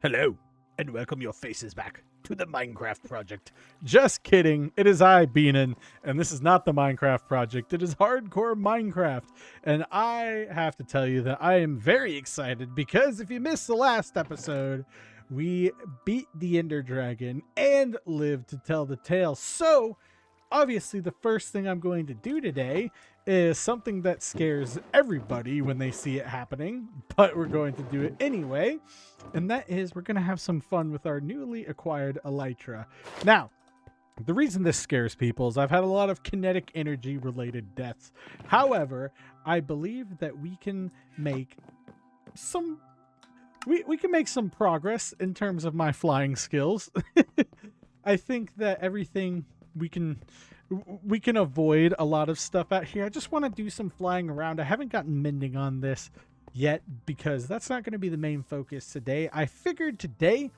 Hello, and welcome your faces back to the Minecraft project. Just kidding, it is I, Beanin, and this is not the Minecraft project, it is hardcore Minecraft. And I have to tell you that I am very excited because if you missed the last episode, we beat the Ender Dragon and lived to tell the tale. So, obviously, the first thing I'm going to do today is something that scares everybody when they see it happening, but we're going to do it anyway, and that is we're going to have some fun with our newly acquired elytra. Now, the reason this scares people is I've had a lot of kinetic energy related deaths. However, I believe that we can make some we can make some progress in terms of my flying skills. I think that everything we can avoid a lot of stuff out here. I just want to do some flying around. I haven't gotten mending on this yet because that's not going to be the main focus today. I figured today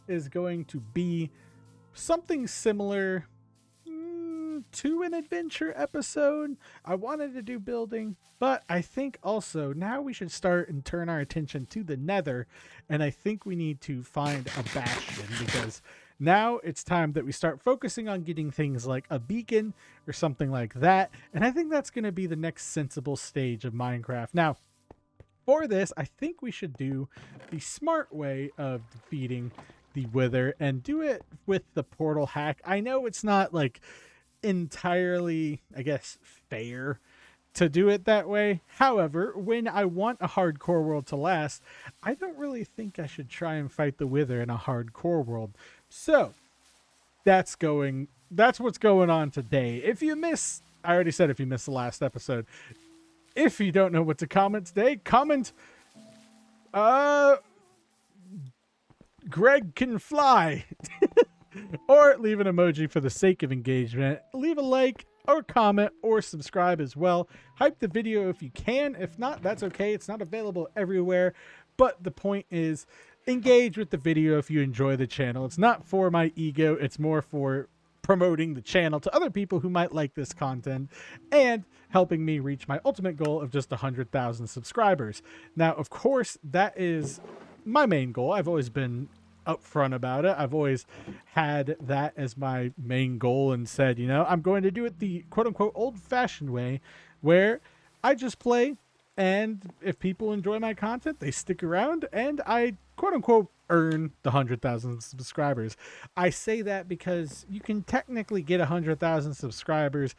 is going to be something similar to an adventure episode. I wanted to do building, but I think also now we should start and turn our attention to the Nether, and I think we need to find a bastion because now it's time that we start focusing on getting things like a beacon or something like that. And I think that's going to be the next sensible stage of Minecraft. Now, for this, I think we should do the smart way of defeating the Wither and do it with the portal hack. I know it's not like entirely, I guess, fair to do it that way. However, when I want a hardcore world to last, I don't really think I should try and fight the Wither in a hardcore world. So that's what's going on today. If you miss, I already said if you missed the last episode. If you don't know what to comment today, comment Greg can fly. Or leave an emoji for the sake of engagement. Leave a like or comment or subscribe as well. Hype the video if you can. If not, that's okay. It's not available everywhere. But the point is, engage with the video if you enjoy the channel. It's not for my ego. It's more for promoting the channel to other people who might like this content and helping me reach my ultimate goal of just 100,000 subscribers. Now, of course, that is my main goal. I've always been upfront about it. I've always had that as my main goal and said, you know, I'm going to do it the quote-unquote old-fashioned way where I just play, and if people enjoy my content, they stick around, and I quote-unquote earn the 100,000 subscribers. I say that because you can technically get 100,000 subscribers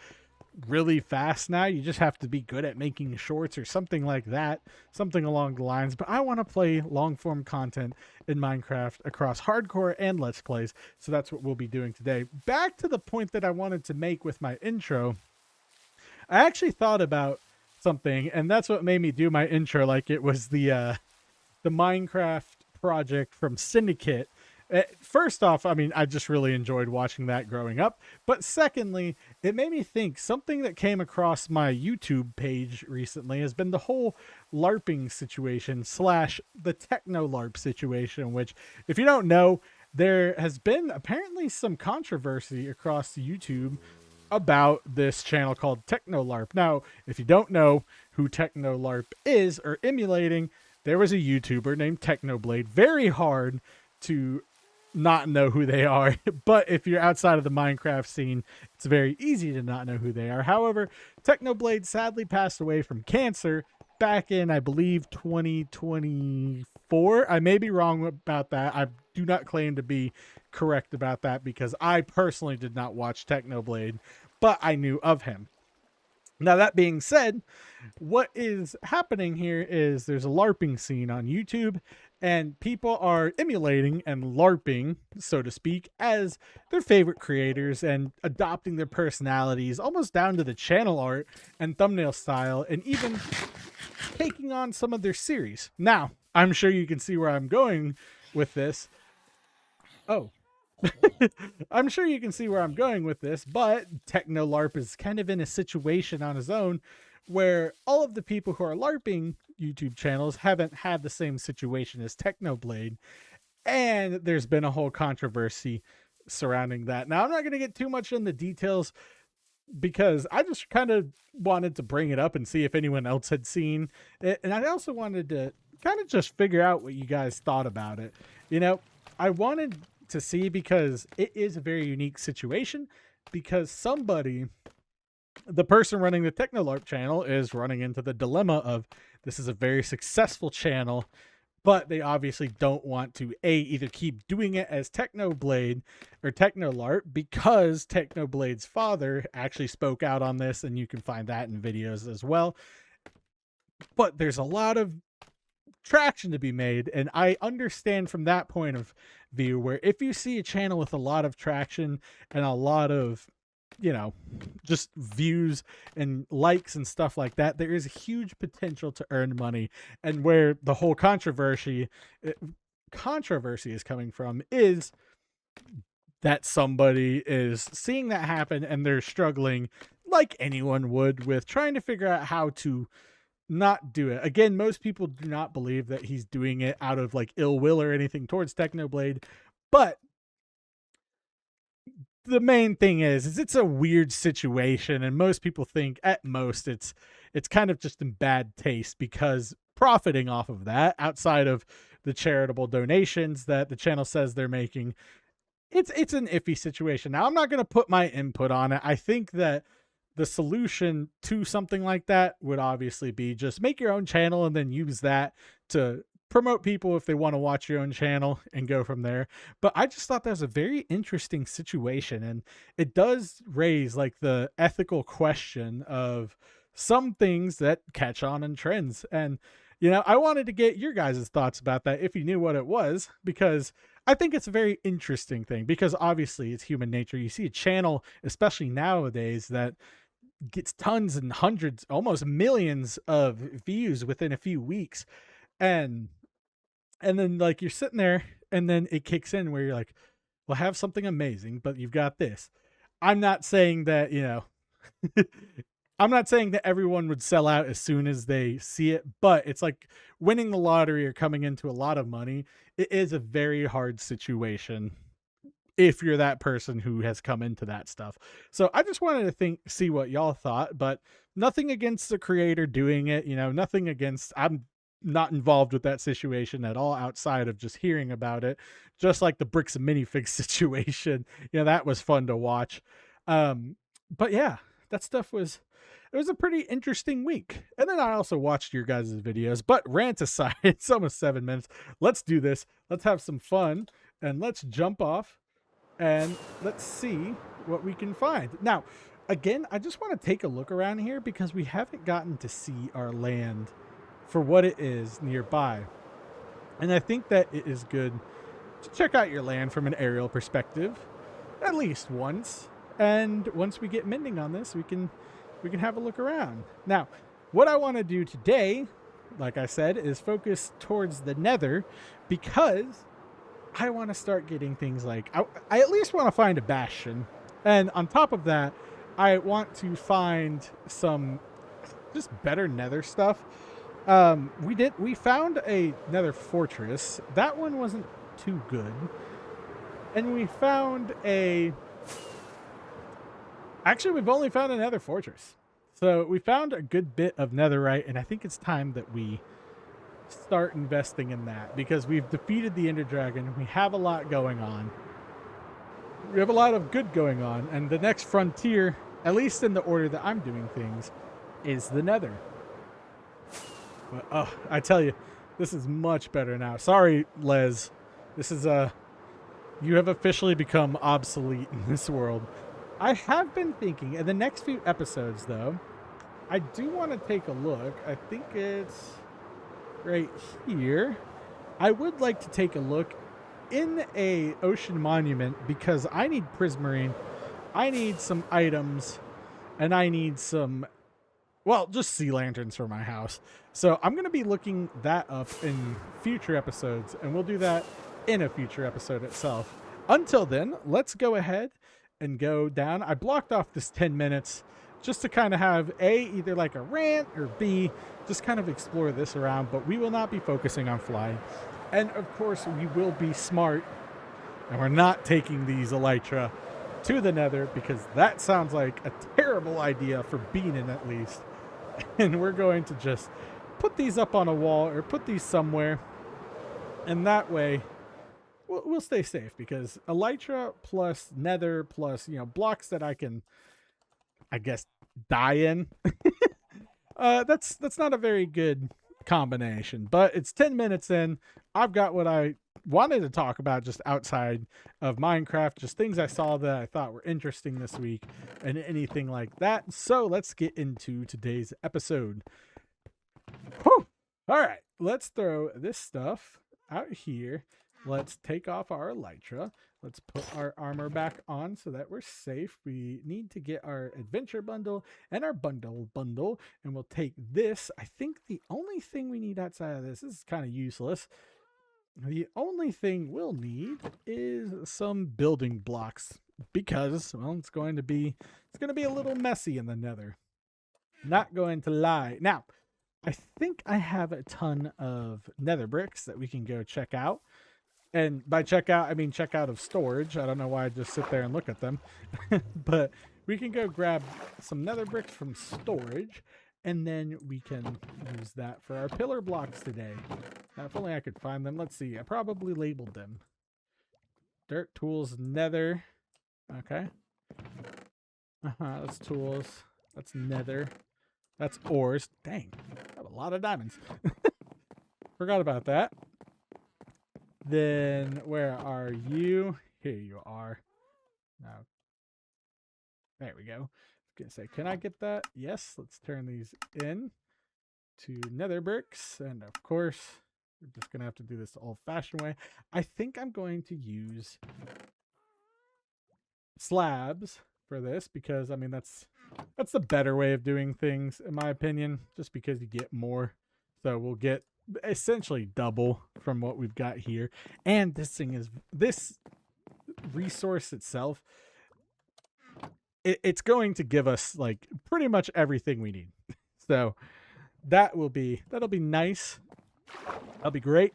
really fast now. You just have to be good at making shorts or something like that, something along the lines. But I want to play long form content in Minecraft across hardcore and let's plays, so that's what we'll be doing today. Back to the point that I wanted to make with my intro. I actually thought about something, and that's what made me do my intro like it was the Minecraft project from Syndicate. First off, I mean, I just really enjoyed watching that growing up. But secondly, it made me think something that came across my YouTube page recently has been the whole LARPing situation / the techno LARP situation, which, if you don't know, there has been apparently some controversy across YouTube about this channel called Techno LARP. Now, if you don't know who Techno LARP is or emulating, there was a YouTuber named Technoblade. Very hard to not know who they are, but if you're outside of the Minecraft scene, it's very easy to not know who they are. However, Technoblade sadly passed away from cancer back in, I believe, 2024. I may be wrong about that. I do not claim to be correct about that because I personally did not watch Technoblade, but I knew of him. Now, that being said, what is happening here is there's a LARPing scene on YouTube, and people are emulating and LARPing, so to speak, as their favorite creators and adopting their personalities almost down to the channel art and thumbnail style, and even taking on some of their series. Now, I'm sure you can see where I'm going with this. Oh. I'm sure you can see where I'm going with this, but Techno LARP is kind of in a situation on his own where all of the people who are LARPing YouTube channels haven't had the same situation as Technoblade, and there's been a whole controversy surrounding that. Now, I'm not going to get too much in the details because I just kind of wanted to bring it up and see if anyone else had seen it, and I also wanted to kind of just figure out what you guys thought about it. You know, I wanted to see, because it is a very unique situation, because the person running the Technolarp channel is running into the dilemma of, this is a very successful channel, but they obviously don't want to either keep doing it as Technoblade or Technolarp, because Technoblade's father actually spoke out on this, and you can find that in videos as well. But there's a lot of traction to be made, and I understand from that point of view, where if you see a channel with a lot of traction and a lot of, you know, just views and likes and stuff like that, there is a huge potential to earn money. And where the whole controversy is coming from is that somebody is seeing that happen, and they're struggling like anyone would with trying to figure out how to not do it. Again, most people do not believe that he's doing it out of like ill will or anything towards Technoblade, but the main thing is it's a weird situation, and most people think at most it's kind of just in bad taste, because profiting off of that, outside of the charitable donations that the channel says they're making, it's an iffy situation. Now, I'm not going to put my input on it. I think that the solution to something like that would obviously be just make your own channel and then use that to promote people if they want to watch your own channel, and go from there. But I just thought that was a very interesting situation, and it does raise like the ethical question of some things that catch on in trends. And I wanted to get your guys' thoughts about that, if you knew what it was, because I think it's a very interesting thing, because obviously it's human nature. You see a channel, especially nowadays, that gets tons and hundreds, almost millions of views within a few weeks. And then like you're sitting there, and then it kicks in where you're like, well, have something amazing, but you've got this. I'm not saying that, I'm not saying that everyone would sell out as soon as they see it, but it's like winning the lottery or coming into a lot of money. It is a very hard situation if you're that person who has come into that stuff. So I just wanted to see what y'all thought, but nothing against the creator doing it, nothing against, I'm not involved with that situation at all, outside of just hearing about it. Just like the bricks and minifigs situation, that was fun to watch. But yeah, that stuff it was a pretty interesting week. And then I also watched your guys' videos, but rant aside, it's almost 7 minutes. Let's do this. Let's have some fun, and let's jump off, and let's see what we can find. Now, again, I just want to take a look around here, because we haven't gotten to see our land for what it is nearby. And I think that it is good to check out your land from an aerial perspective at least once. And once we get mending on this, we can have a look around. Now, what I want to do today, like I said, is focus towards the Nether, because I want to start getting things like, I at least want to find a bastion. And on top of that, I want to find some just better Nether stuff. We found a Nether fortress. That one wasn't too good. And we found actually, we've only found a Nether fortress. So we found a good bit of Netherite, and I think it's time that we start investing in that, because we've defeated the Ender Dragon. We have a lot going on. We have a lot of good going on, and the next frontier, at least in the order that I'm doing things, is the Nether. But, I tell you, this is much better now. Sorry, Les. This is you have officially become obsolete in this world. I have been thinking, in the next few episodes, though, I do want to take a look. I think it's right here. I would like to take a look in a ocean monument, because I need prismarine, I need some items, and I need some, well, just sea lanterns for my house. So I'm going to be looking that up in future episodes, and we'll do that in a future episode itself. Until then, let's go ahead and go down. I blocked off this 10 minutes just to kind of have either like a rant, or B, just kind of explore this around, but we will not be focusing on flying. And of course, we will be smart, and we're not taking these elytra to the Nether, because that sounds like a terrible idea for Beanin, at least. And we're going to just put these up on a wall, or put these somewhere, and that way we'll stay safe because elytra plus nether plus, you know, blocks that I can, I guess, die in. That's not a very good combination, but it's 10 minutes in. I've got what I wanted to talk about just outside of Minecraft, just things I saw that I thought were interesting this week and anything like that. So let's get into today's episode. Whew. All right, let's throw this stuff out here. Let's take off our elytra. Let's put our armor back on so that we're safe. We need to get our adventure bundle and our bundle, and we'll take this. I think the only thing we need outside of this is kind of useless. The only thing we'll need is some building blocks because, well, it's going to be a little messy in the nether. Not going to lie. Now, I think I have a ton of nether bricks that we can go check out. And by check out, I mean check out of storage. I don't know why I just sit there and look at them. But we can go grab some nether bricks from storage, and then we can use that for our pillar blocks today. Now, if only I could find them. Let's see. I probably labeled them. Dirt, tools, nether. Okay. That's tools. That's nether. That's ores. Dang. I have a lot of diamonds. Forgot about that. Then where are you? Here you are. Now, there we go. I was gonna say, can I get that? Yes. Let's turn these in to nether bricks, and of course, we're just gonna have to do this the old-fashioned way. I think I'm going to use slabs for this because I mean that's the better way of doing things in my opinion. Just because you get more, so we'll get essentially double from what we've got here. And this resource itself, it's going to give us like pretty much everything we need. So that'll be nice. That'll be great.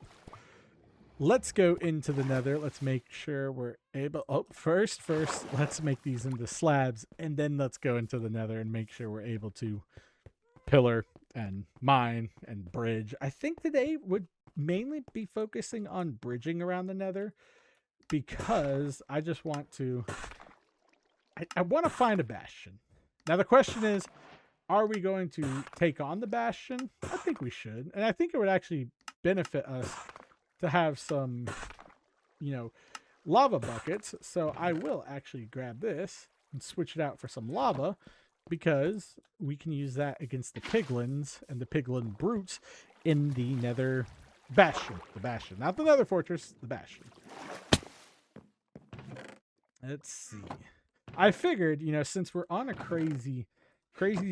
Let's go into the nether. Let's make sure we're able. Oh, first, let's make these into slabs, and then let's go into the nether and make sure we're able to pillar and mine and bridge. I think today would mainly be focusing on bridging around the nether because I just want to I want to find a bastion. Now the question is, are we going to take on the bastion? I think we should, and I think it would actually benefit us to have some, you know, lava buckets. So I will actually grab this and switch it out for some lava, because we can use that against the piglins and the piglin brutes in the nether bastion. The bastion. Not the nether fortress, the bastion. Let's see. I figured, you know, since we're on a crazy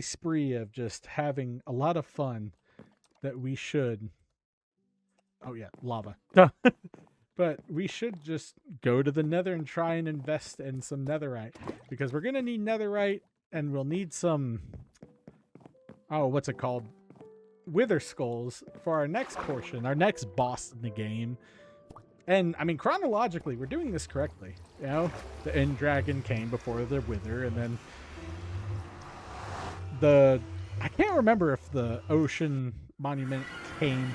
spree of just having a lot of fun, that we should... Oh yeah, lava. But we should just go to the nether and try and invest in some netherite, because we're going to need netherite. And we'll need some, oh, what's it called? Wither skulls for our next portion, our next boss in the game. And, I mean, chronologically, we're doing this correctly. You know, the end dragon came before the wither, and then I can't remember if the ocean monument came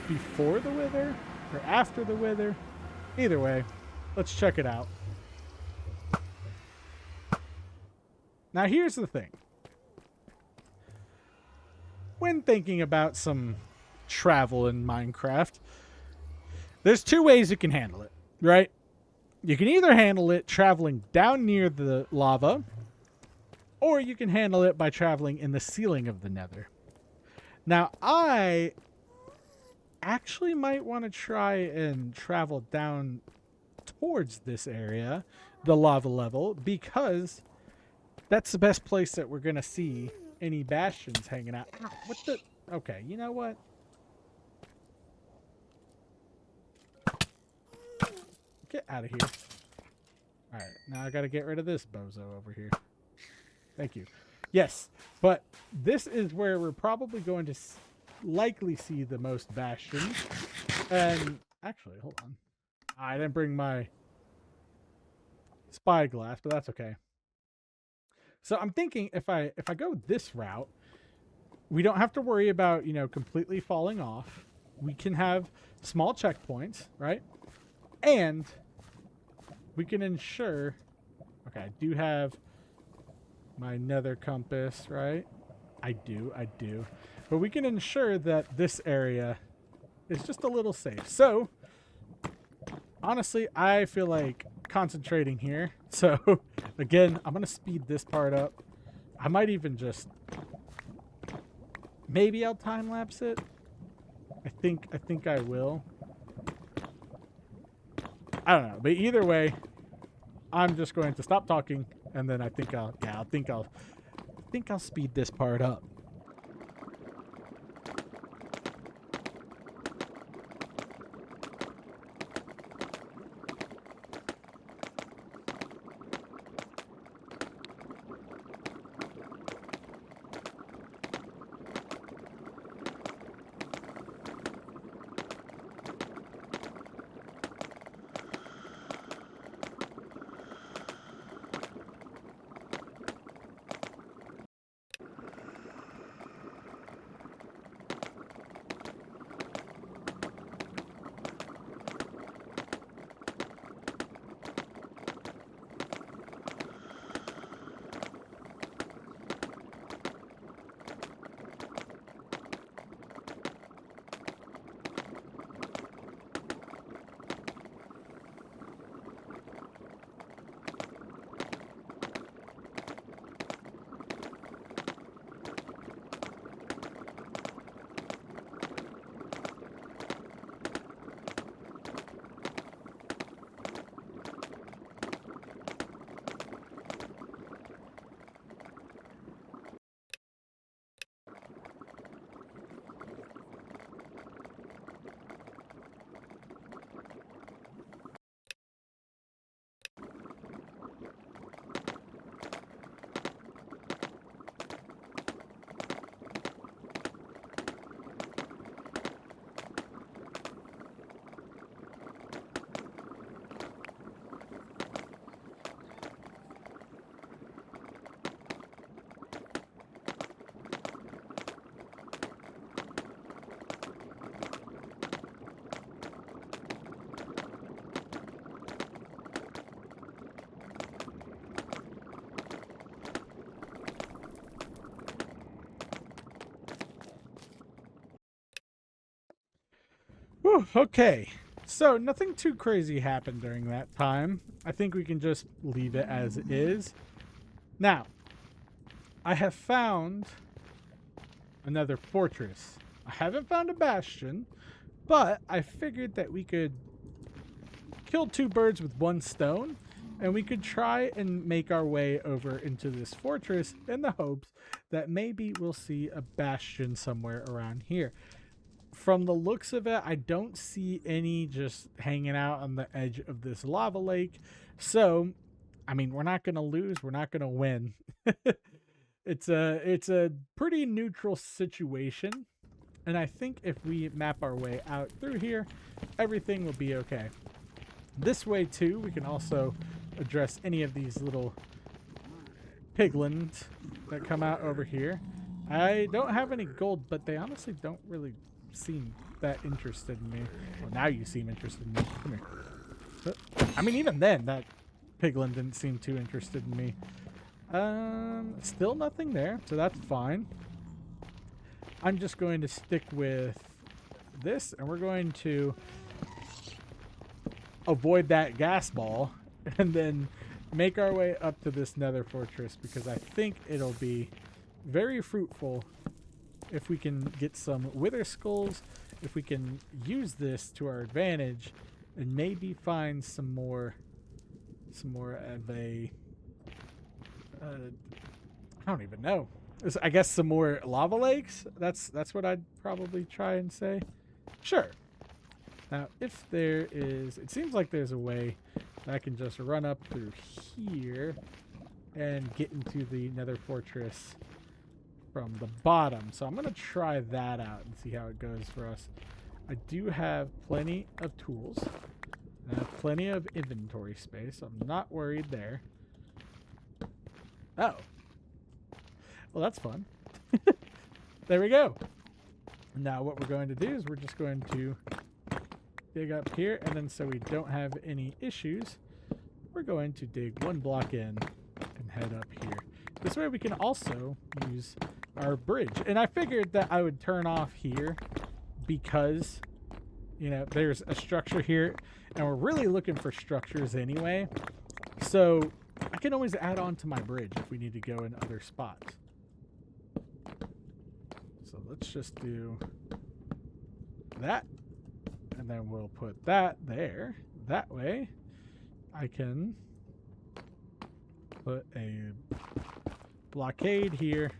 before the wither or after the wither. Either way, let's check it out. Now, here's the thing. When thinking about some travel in Minecraft, there's two ways you can handle it, right? You can either handle it traveling down near the lava, or you can handle it by traveling in the ceiling of the nether. Now, I actually might want to try and travel down towards this area, the lava level, because that's the best place that we're going to see any bastions hanging out. What the? Okay, you know what? Get out of here. Alright, now I got to get rid of this bozo over here. Thank you. Yes, but this is where we're probably going to likely see the most bastions. And actually, hold on. I didn't bring my spyglass, but that's okay. So I'm thinking if I go this route, we don't have to worry about, you know, completely falling off. We can have small checkpoints, right? And we can ensure, okay, I do have my nether compass, right? I do. But we can ensure that this area is just a little safe. So, honestly, I feel like concentrating here. So, again, I'm going to speed this part up. I might even just, maybe I'll time lapse it. I think I will. I don't know, but either way, I'm just going to stop talking, and then I think I'll speed this part up. Whew, okay, so nothing too crazy happened during that time. I think we can just leave it as it is. Now, I have found another fortress. I haven't found a bastion, but I figured that we could kill two birds with one stone, and we could try and make our way over into this fortress in the hopes that maybe we'll see a bastion somewhere around here. From the looks of it, I don't see any just hanging out on the edge of this lava lake. So, I mean, we're not going to lose. We're not going to win. It's a pretty neutral situation. And I think if we map our way out through here, everything will be okay. This way, too, we can also address any of these little piglins that come out over here. I don't have any gold, but they honestly don't really seem that interested in me. Well, now you seem interested in me. Come here. But, I mean, even then, that piglin didn't seem too interested in me. Still nothing there, so that's fine. I'm just going to stick with this, and we're going to avoid that gas ball, and then make our way up to this nether fortress, because I think it'll be very fruitful if we can get some wither skulls, if we can use this to our advantage, and maybe find some more of a I don't even know. I guess some more lava lakes. That's what I'd probably try and say. Sure. Now, if there is, it seems like there's a way that I can just run up through here and get into the nether fortress from the bottom. So I'm going to try that out and see how it goes for us. I do have plenty of tools. And I have plenty of inventory space, so I'm not worried there. Oh. Well, that's fun. There we go. Now what we're going to do is we're just going to dig up here, and then so we don't have any issues, we're going to dig 1 block in and head up here. This way we can also use our bridge. And I figured that I would turn off here because, you know, there's a structure here, and we're really looking for structures anyway. So I can always add on to my bridge if we need to go in other spots. So let's just do that. And then we'll put that there. That way I can put a blockade here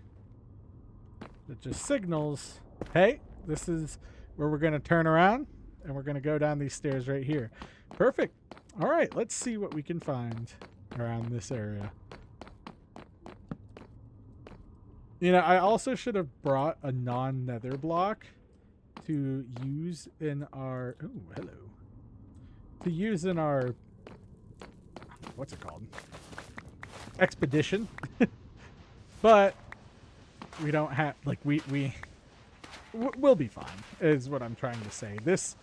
that just signals, hey, this is where we're going to turn around, and we're going to go down these stairs right here. Perfect. All right, let's see what we can find around this area. You know, I also should have brought a non-nether block to use in our... Oh, hello. To use in our... What's it called? Expedition. But we don't have... Like, we'll be fine, is what I'm trying to say. This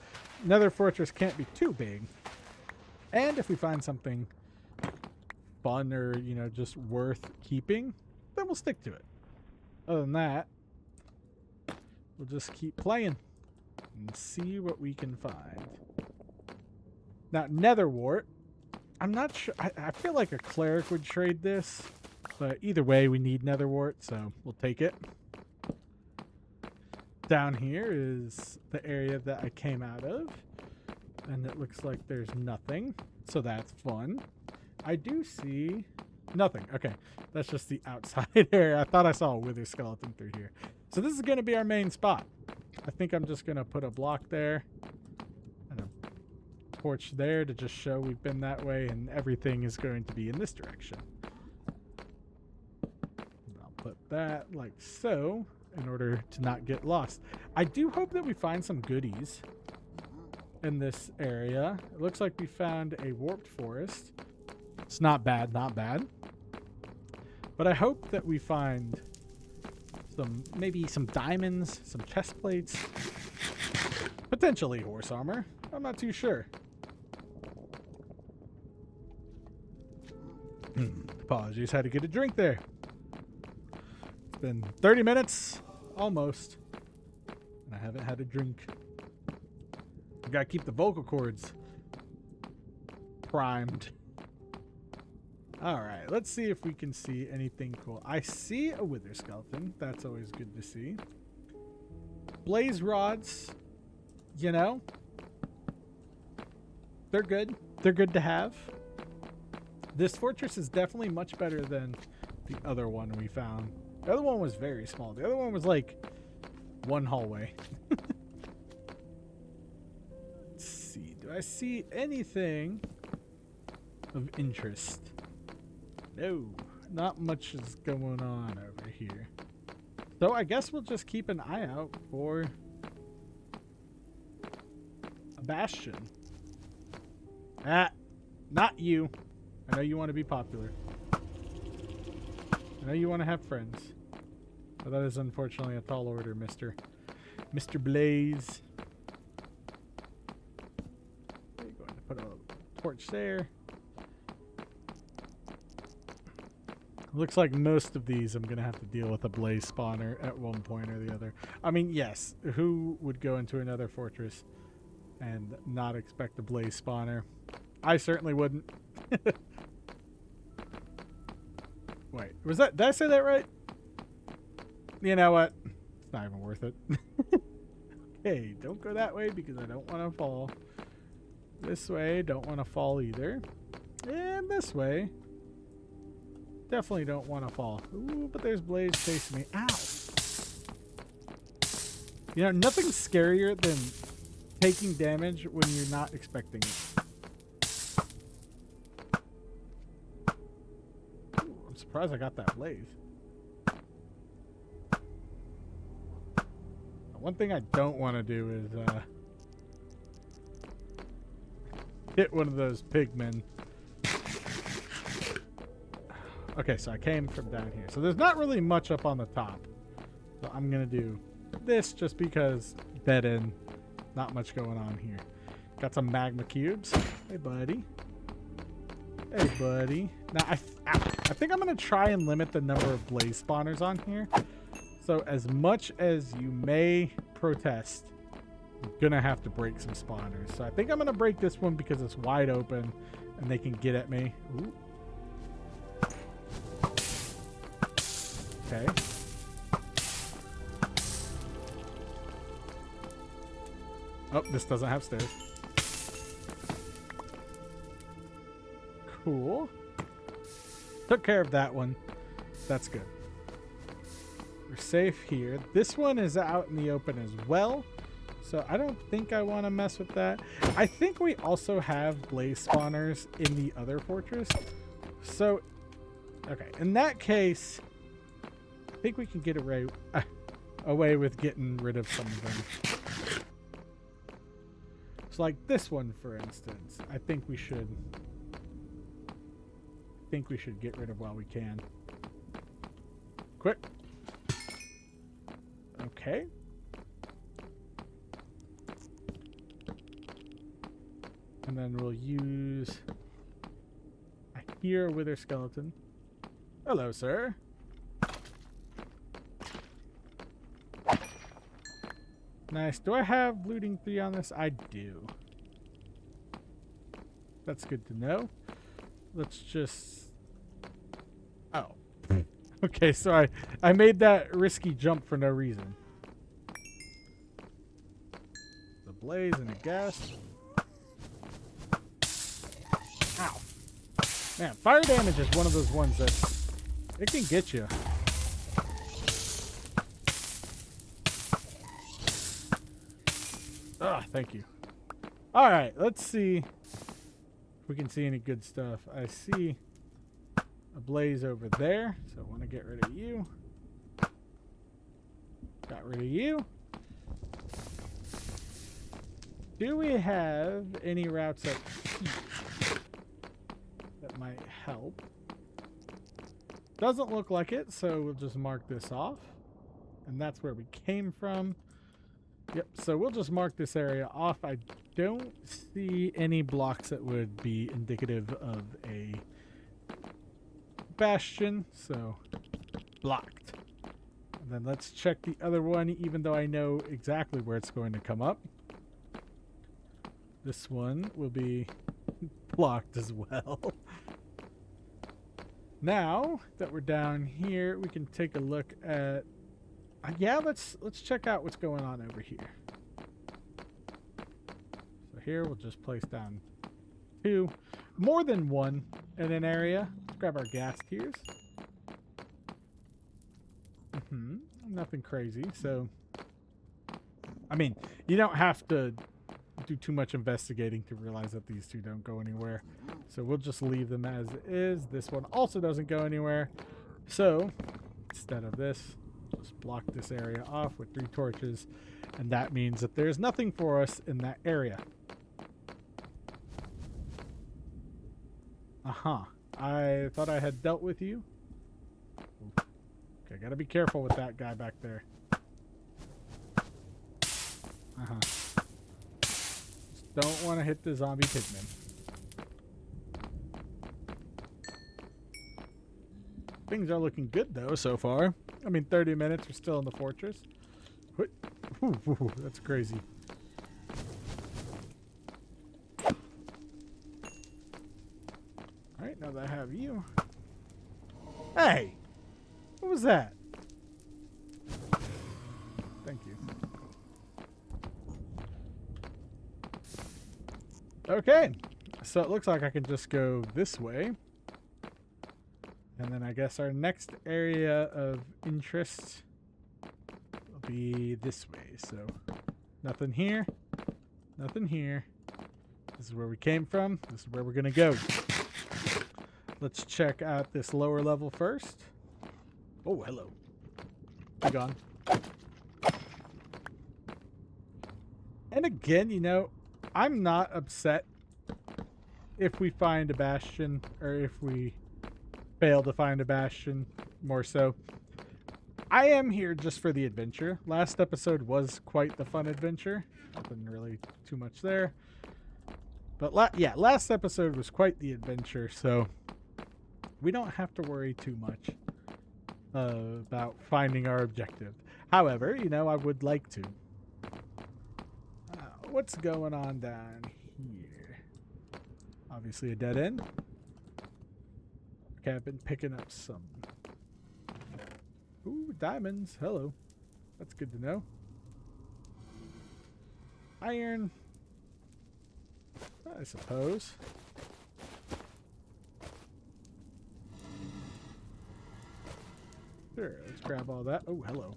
nether fortress can't be too big. And if we find something fun or, you know, just worth keeping, then we'll stick to it. Other than that, we'll just keep playing and see what we can find. Now, nether wart. I'm not sure. I feel like a cleric would trade this, but either way, we need nether wart, so we'll take it. Down here is the area that I came out of, and it looks like there's nothing, so that's fun. I do see nothing. Okay, that's just the outside area. I thought I saw a wither skeleton through here. So this is going to be our main spot. I think I'm just going to put a block there and a torch there to just show we've been that way, and everything is going to be in this direction. And I'll put that like so in order to not get lost. I do hope that we find some goodies in this area. It looks like we found a warped forest. It's not bad, not bad. But I hope that we find maybe some diamonds, some chest plates, potentially horse armor. I'm not too sure. Apologies, had to get a drink there. It's been 30 minutes, almost, and I haven't had a drink. I gotta keep the vocal cords primed. All right, let's see if we can see anything cool. I see a wither skeleton. That's always good to see. Blaze rods, you know, they're good. They're good to have. This fortress is definitely much better than the other one we found. The other one was very small. The other one was like one hallway. Let's see. Do I see anything of interest? No, not much is going on over here. So I guess we'll just keep an eye out for a bastion. Ah, not you. I know you want to be popular. I know you want to have friends. But that is unfortunately a tall order, Mr. Blaze. You're going to put a torch there. Looks like most of these I'm going to have to deal with a blaze spawner at one point or the other. I mean, yes, who would go into another fortress and not expect a blaze spawner? I certainly wouldn't. Wait, was that, did I say that right? You know what? It's not even worth it. Okay, don't go that way because I don't want to fall. This way, don't want to fall either. And this way. Definitely don't want to fall. Ooh, but there's Blaze chasing me. Ow! You know, nothing's scarier than taking damage when you're not expecting it. Ooh, I'm surprised I got that Blaze. One thing I don't want to do is hit one of those pigmen. Okay, so I came from down here. So there's not really much up on the top. So I'm going to do this just because dead end. Not much going on here. Got some magma cubes. Hey, buddy. Hey, buddy. Now, I think I'm going to try and limit the number of blaze spawners on here. So as much as you may protest, I'm going to have to break some spawners. So I think I'm going to break this one because it's wide open and they can get at me. Ooh. Okay. Oh, this doesn't have stairs. Cool. Took care of that one. That's good. We're safe here. This one is out in the open as well. So I don't think I want to mess with that. I think we also have blaze spawners in the other fortress. So, okay. In that case, I think we can get away with getting rid of some of them. So like this one, for instance, I think we should get rid of while we can. Quick. Okay. And then we'll use... I hear a wither skeleton. Hello, sir. Nice. Do I have looting 3 on this? I do. That's good to know. Let's just... Oh. Okay, so I made that risky jump for no reason. The blaze and a gas. Ow. Man, fire damage is one of those ones that it can get you. Ah, thank you. All right, let's see if we can see any good stuff. I see a blaze over there, so I want to get rid of you. Got rid of you. Do we have any routes that might help? Doesn't look like it, so we'll just mark this off. And that's where we came from. Yep, so we'll just mark this area off. I don't see any blocks that would be indicative of a bastion, so blocked. And then let's check the other one, even though I know exactly where it's going to come up. This one will be blocked as well. Now that we're down here, we can take a look at... yeah, let's check out what's going on over here. So here we'll just place down 2, more than 1 in an area. Let's grab our gas tiers. Nothing crazy. So, I mean, you don't have to do too much investigating to realize that these 2 don't go anywhere. So we'll just leave them as is. This one also doesn't go anywhere. So instead of this, just block this area off with 3 torches, and that means that there's nothing for us in that area. I thought I had dealt with you. Okay, gotta be careful with that guy back there. Just don't want to hit the zombie pigmen. Things are looking good though so far. I mean, 30 minutes, we're still in the fortress. Ooh, that's crazy. Alright, now that I have you. Hey! What was that? Thank you. Okay, so it looks like I can just go this way. And then I guess our next area of interest will be this way. So nothing here, nothing here. This is where we came from. This is where we're going to go. Let's check out this lower level first. Oh, hello. Be gone. And again, you know, I'm not upset if we find a bastion, or if we fail to find a bastion, more so. I am here just for the adventure. Last episode was quite the fun adventure. Nothing really too much there. But yeah, last episode was quite the adventure, so we don't have to worry too much about finding our objective. However, you know, I would like to. What's going on down here? Obviously a dead end. Okay, I've been picking up some. Ooh, diamonds. Hello. That's good to know. Iron. I suppose. Sure, let's grab all that. Oh, hello.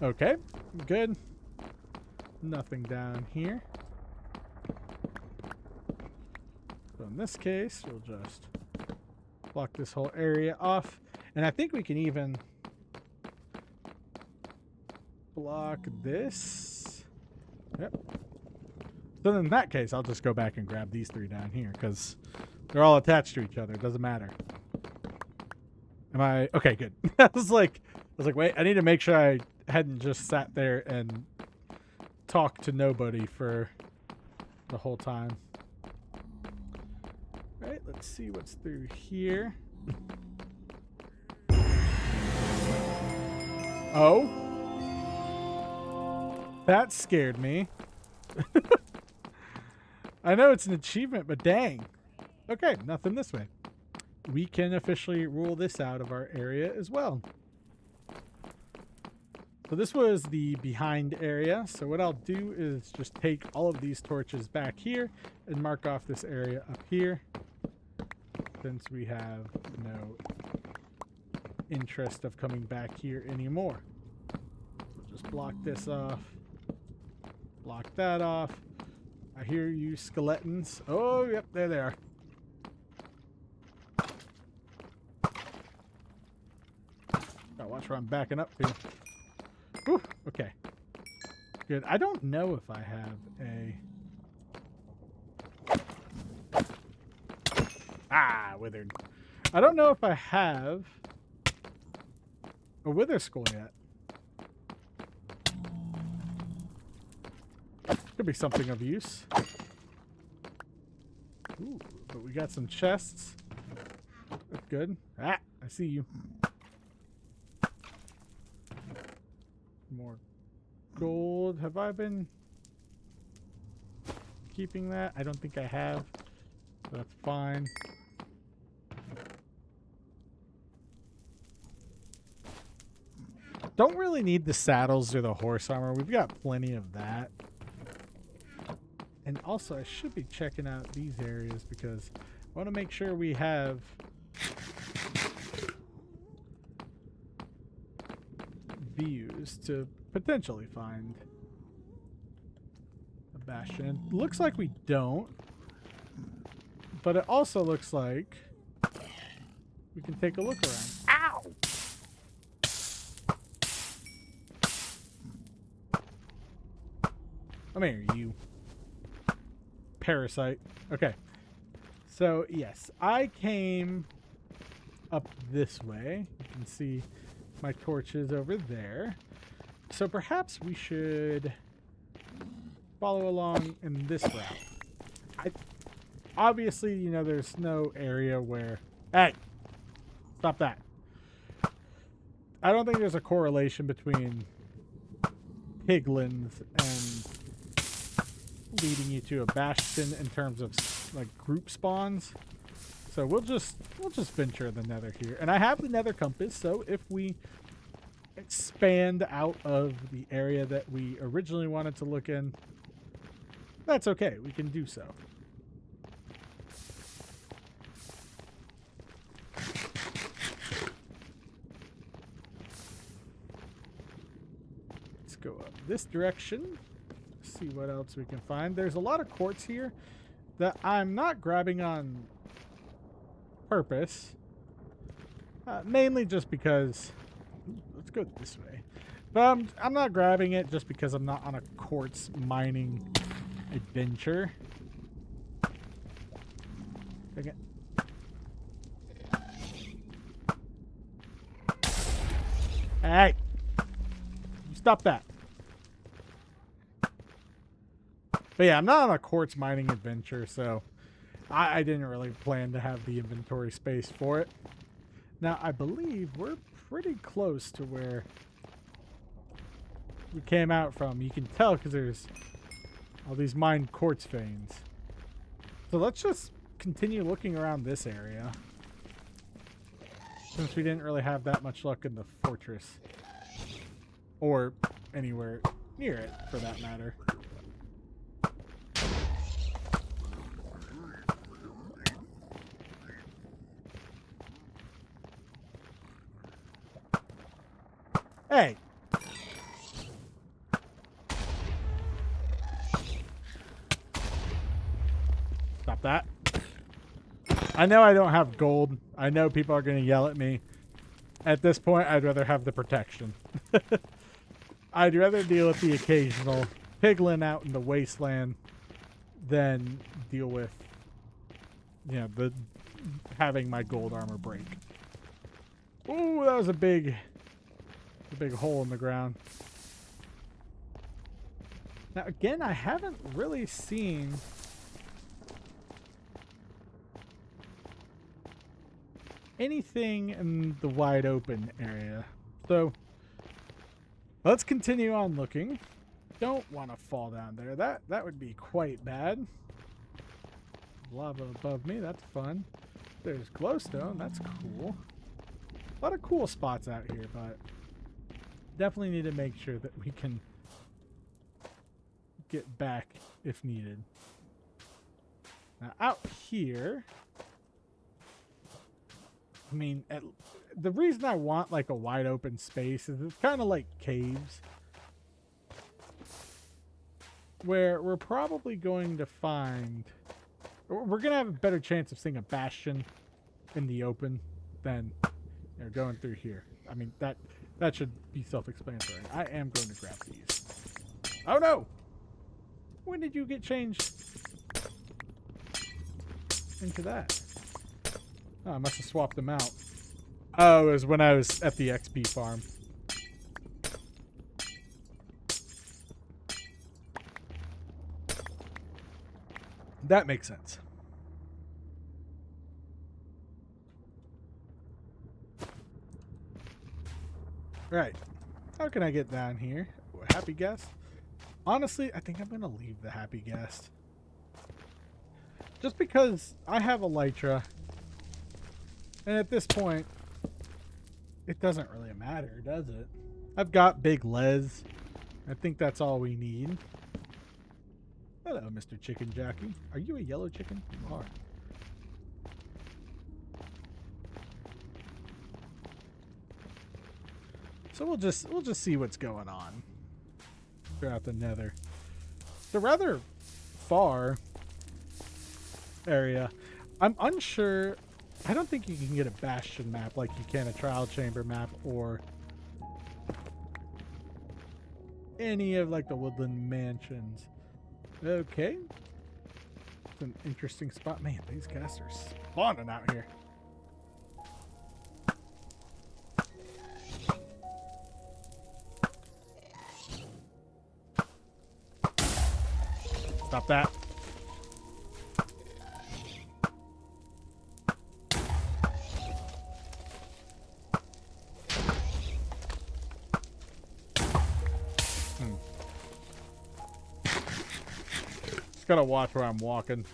Okay, good. Nothing down here. So in this case, we'll just block this whole area off. And I think we can even block this. Yep. So in that case, I'll just go back and grab these three down here because they're all attached to each other. It doesn't matter. Am I okay? Good. I was like, wait, I need to make sure I hadn't just sat there and talked to nobody for the whole time. Right, let's see what's through here. Oh, that scared me. I know it's an achievement, but dang. Okay, nothing this way. We can officially rule this out of our area as well. So this was the behind area. So what I'll do is just take all of these torches back here and mark off this area up here. Since we have no interest of coming back here anymore. We'll just block this off. Block that off. I hear you skeletons. Oh, yep, there they are. Gotta watch where I'm backing up to. Whew, okay. Good. I don't know if I have a... Ah, withered. I don't know if I have a wither skull yet. Could be something of use. Ooh, but we got some chests. That's good. Ah, I see you. More gold. Have I been keeping that? I don't think I have. So that's fine. Don't really need the saddles or the horse armor. We've got plenty of that. And also, I should be checking out these areas because I want to make sure we have views to potentially find a bastion. It looks like we don't, but it also looks like we can take a look around. Ow! Come here, you parasite. Okay. So, yes, I came up this way. You can see my torches over there. So perhaps we should follow along in this route. Obviously, you know, there's no area where... Hey! Stop that. I don't think there's a correlation between piglins and leading you to a bastion in terms of like group spawns. So we'll just venture the nether here. And I have the nether compass, so if we expand out of the area that we originally wanted to look in, that's okay. We can do so. Let's go up this direction. See what else we can find. There's a lot of quartz here that I'm not grabbing on purpose. Mainly just because... Let's go this way. But I'm not grabbing it just because I'm not on a quartz mining adventure. Okay. Hey! Stop that. But yeah, I'm not on a quartz mining adventure, so I didn't really plan to have the inventory space for it. Now, I believe we're pretty close to where we came out from. You can tell because there's all these mined quartz veins. So let's just continue looking around this area, since we didn't really have that much luck in the fortress. Or anywhere near it, for that matter. Hey! Stop that. I know I don't have gold. I know people are going to yell at me. At this point, I'd rather have the protection. I'd rather deal with the occasional piglin out in the wasteland than deal with, you know, the having my gold armor break. Ooh, that was a big hole in the ground. Now, again, I haven't really seen anything in the wide open area. So let's continue on looking. Don't want to fall down there. That would be quite bad. Lava above me, that's fun. There's glowstone, that's cool. A lot of cool spots out here, but definitely need to make sure that we can get back if needed. Now out here, I mean, the reason I want like a wide open space is it's kind of like caves, where we're probably going to find, we're going to have a better chance of seeing a bastion in the open than, you know, going through here. I mean, that should be self-explanatory. I am going to grab these. Oh no! When did you get changed into that? Oh, I must have swapped them out. Oh, it was when I was at the XP farm. That makes sense. Right. How can I get down here? Ooh, a happy guest? Honestly, I think I'm going to leave the happy guest. Just because I have elytra. And at this point, it doesn't really matter, does it? I've got big les. I think that's all we need. Hello, Mr. Chicken Jockey. Are you a yellow chicken? You are. So we'll just see what's going on throughout the Nether. It's a rather far area. I'm unsure. I don't think you can get a bastion map like you can a trial chamber map or any of like the woodland mansions. Okay. It's an interesting spot. Man, these guys are spawning out here. Stop that. Just gotta watch where I'm walking.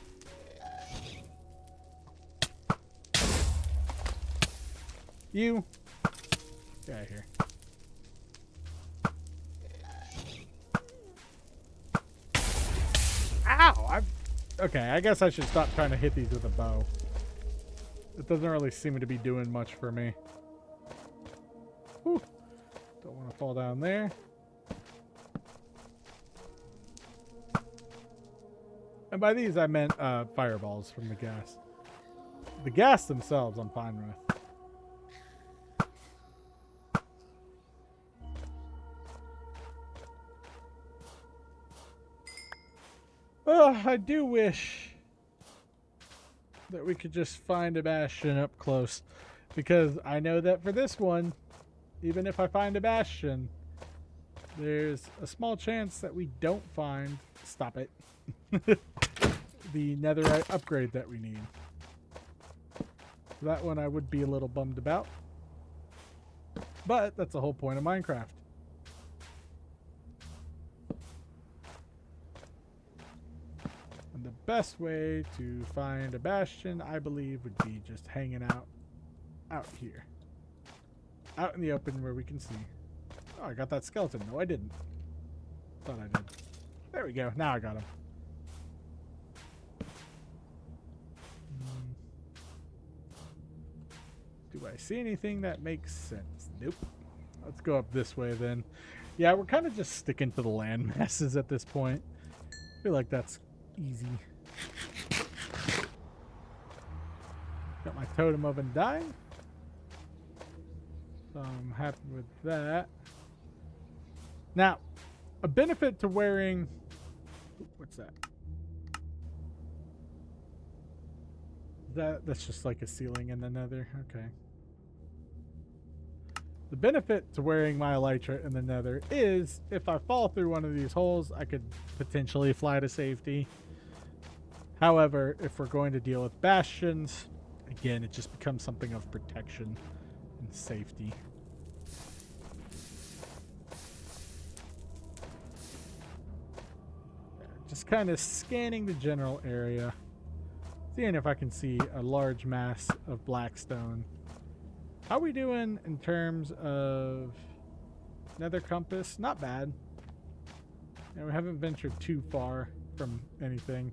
You. Get out of here. Ow! Okay, I guess I should stop trying to hit these with a bow. It doesn't really seem to be doing much for me. Whew. Don't want to fall down there. And by these, I meant fireballs from the gas. The gas themselves, I'm fine with. Oh, I do wish that we could just find a bastion up close. Because I know that for this one, even if I find a bastion, there's a small chance that we don't find, stop it, the netherite upgrade that we need. That one I would be a little bummed about. But that's the whole point of Minecraft. And the best way to find a bastion, I believe, would be just hanging out here. Out in the open where we can see. Oh, I got that skeleton. No, I didn't. Thought I did. There we go. Now I got him. Do I see anything that makes sense? Nope. Let's go up this way then. Yeah, we're kind of just sticking to the land masses at this point. I feel like that's easy. Got my totem of undying. So I'm happy with that. Now, a benefit to wearing... What's that? That's just like a ceiling in the nether. Okay. The benefit to wearing my elytra in the nether is if I fall through one of these holes, I could potentially fly to safety. However, if we're going to deal with bastions, again, it just becomes something of protection and safety. Just kind of scanning the general area. Seeing if I can see a large mass of blackstone. How are we doing in terms of nether compass? Not bad. Yeah, we haven't ventured too far from anything.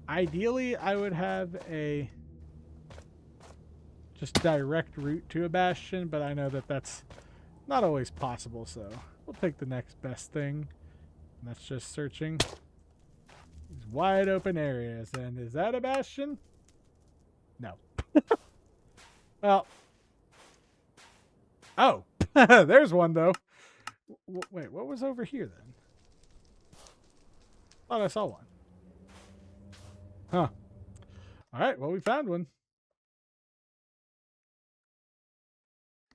Ideally, I would have a just direct route to a bastion, but I know that that's not always possible, so we'll take the next best thing. And that's just searching these wide open areas. And is that a bastion? No. Well, oh, there's one though. Wait, what was over here then? Thought I saw one. Huh. All right, well, we found one.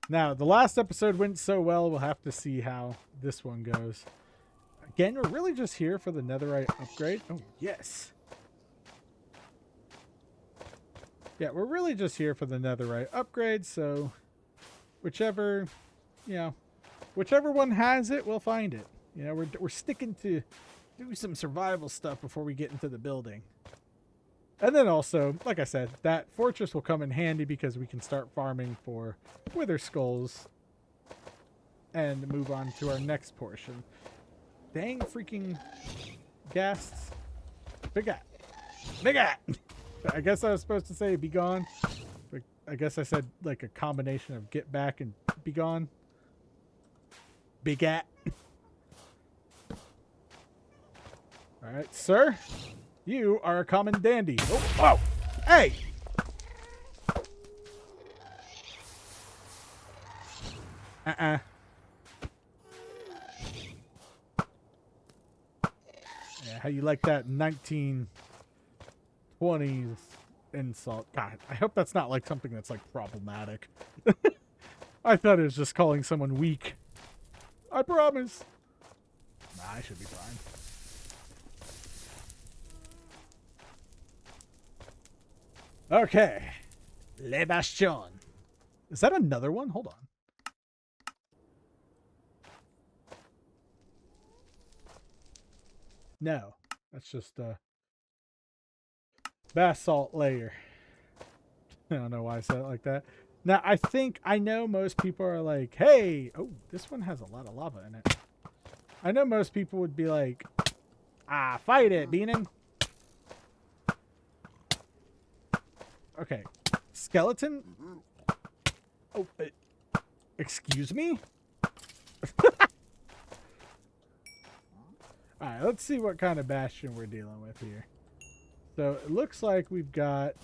Now, the last episode went so well, we'll have to see how this one goes. Again, we're really just here for the netherite upgrade. Oh, yes. Yeah, we're really just here for the netherite upgrade, so whichever one has it, we'll find it. You know, we're sticking to do some survival stuff before we get into the building. And then also, like I said, that fortress will come in handy because we can start farming for wither skulls and move on to our next portion. Dang freaking ghasts. Big at. Big at. I guess I was supposed to say be gone. But I guess I said like a combination of get back and be gone. Big at. All right, sir. You are a common dandy. Oh, whoa. Hey. Yeah, how you like that 1920s insult? God, I hope that's not like something that's like problematic. I thought it was just calling someone weak. I promise. Nah, I should be fine. Okay. Le Bastion. Is that another one? Hold on. No, that's just a basalt layer. I don't know why I said it like that. Now, I know most people are like, hey, oh, this one has a lot of lava in it. I know most people would be like, ah, fight it, Beanin. Okay, skeleton? Oh, excuse me? Alright, let's see what kind of bastion we're dealing with here. So, it looks like we've got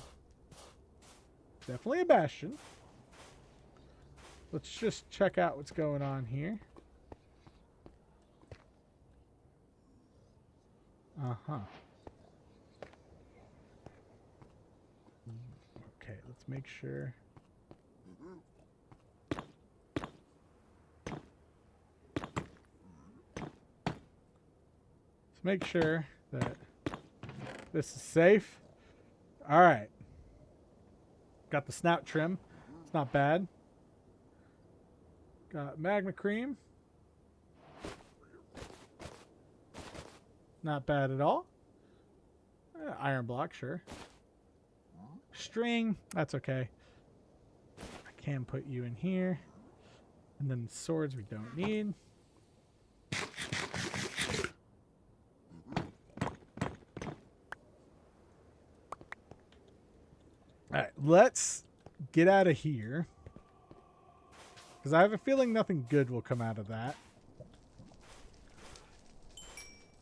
definitely a bastion. Let's just check out what's going on here. Uh-huh. Okay, let's make sure. make sure that this is safe. All right. Got the snout trim. It's not bad. Got magma cream. Not bad at all. Iron block, sure. String, that's okay. I can put you in here. And then swords we don't need. Alright, let's get out of here. Because I have a feeling nothing good will come out of that.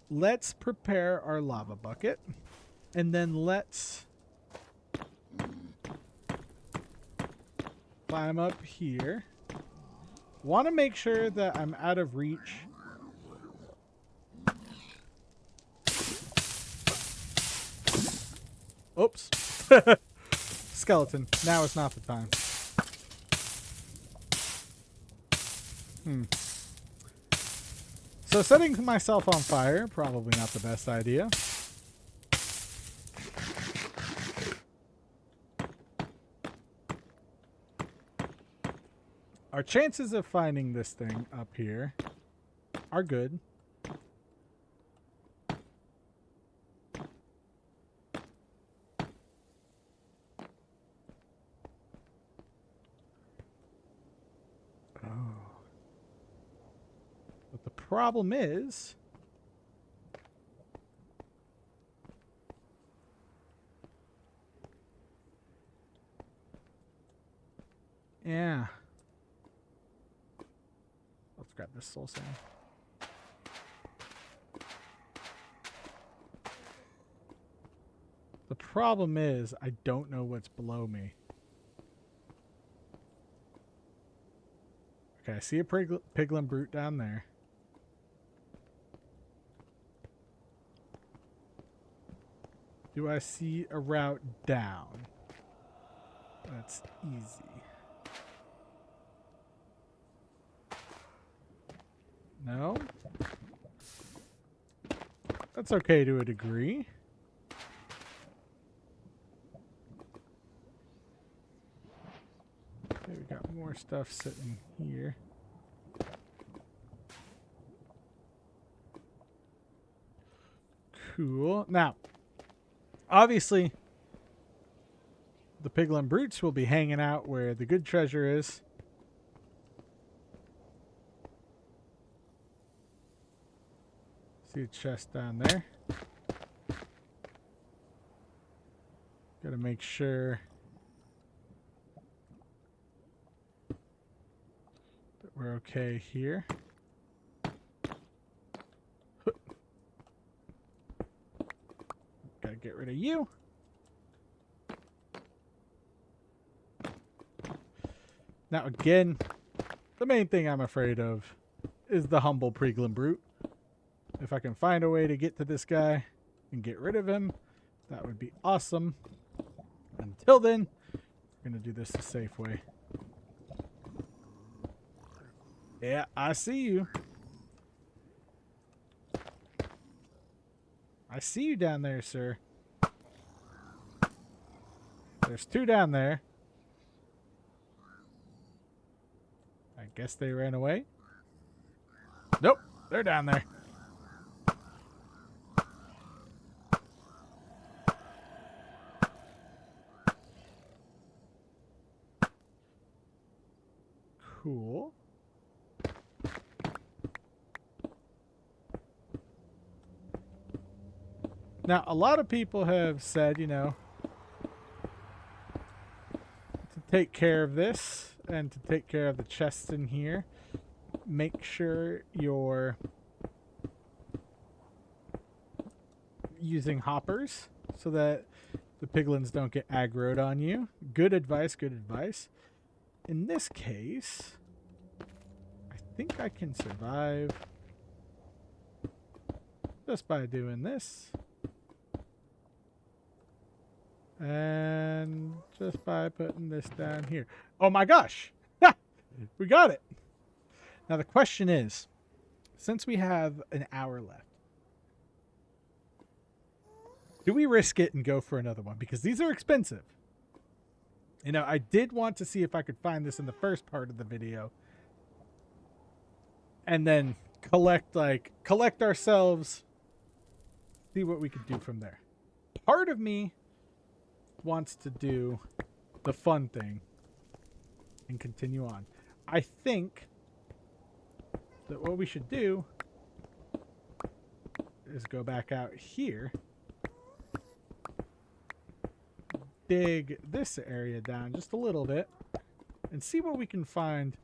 Let's prepare our lava bucket. And then let's climb up here. Want to make sure that I'm out of reach. Oops. Skeleton. Now is not the time. So setting myself on fire, probably not the best idea. Our chances of finding this thing up here are good. But the problem is, yeah. Let's grab this soul sand. The problem is, I don't know what's below me. Okay, I see a piglin brute down there. Do I see a route down? That's easy. No? That's okay to a degree. Okay, we got more stuff sitting here. Cool. Now, obviously, the piglin brutes will be hanging out where the good treasure is. See a chest down there. Gotta make sure that we're okay here. Gotta get rid of you. Now again, the main thing I'm afraid of is the humble piglin brute. If I can find a way to get to this guy and get rid of him, that would be awesome. Until then, we're going to do this the safe way. Yeah, I see you. I see you down there, sir. There's two down there. I guess they ran away. Nope, they're down there. Cool. Now, a lot of people have said, you know, to take care of this and to take care of the chests in here, make sure you're using hoppers so that the piglins don't get aggroed on you. Good advice, good advice. In this case, I think I can survive just by doing this. And just by putting this down here. Oh my gosh! Ha! We got it! Now the question is, since we have an hour left, Do we risk it and go for another one? Because these are expensive. You know, I did want to see if I could find this in the first part of the video. And then collect ourselves, see what we could do from there. Part of me wants to do the fun thing and continue on. I think that what we should do is go back out here, dig this area down just a little bit, and see what we can find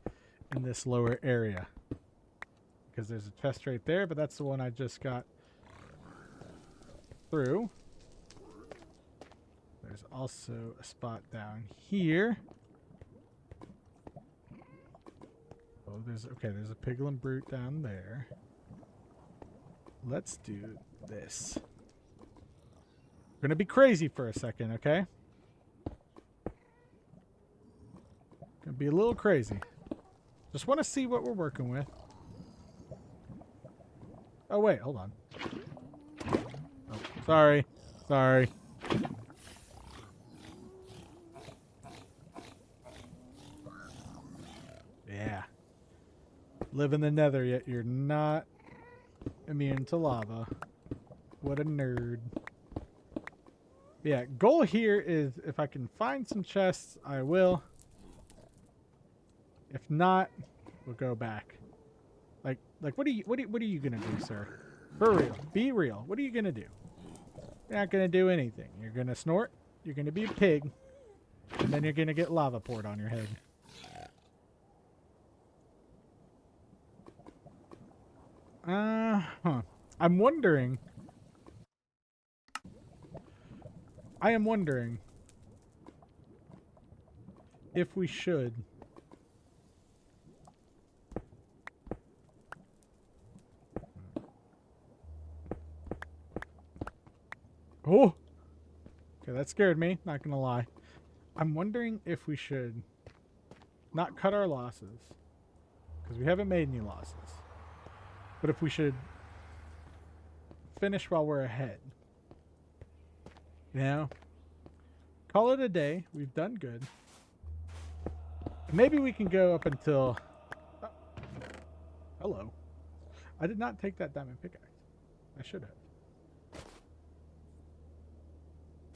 in this lower area. Because there's a chest right there, but that's the one I just got through. There's also a spot down here. Oh, there's a piglin brute down there. Let's do this. We're gonna be crazy for a second, okay? Gonna be a little crazy. Just want to see what we're working with. Oh wait, hold on. Oh, sorry. Yeah. Live in the Nether, yet you're not immune to lava. What a nerd. Yeah, goal here is if I can find some chests, I will. If not, we'll go back. Like what are you gonna do, sir? For real. Be real. What are you gonna do? You're not gonna do anything. You're gonna snort, you're gonna be a pig, and then you're gonna get lava poured on your head. I'm wondering. I am wondering if we should Oh! Okay, that scared me, not gonna lie. I'm wondering if we should not cut our losses, because we haven't made any losses. But if we should finish while we're ahead. You know? Call it a day. We've done good. Maybe we can go up until... Oh. Hello. I did not take that diamond pickaxe. I should have.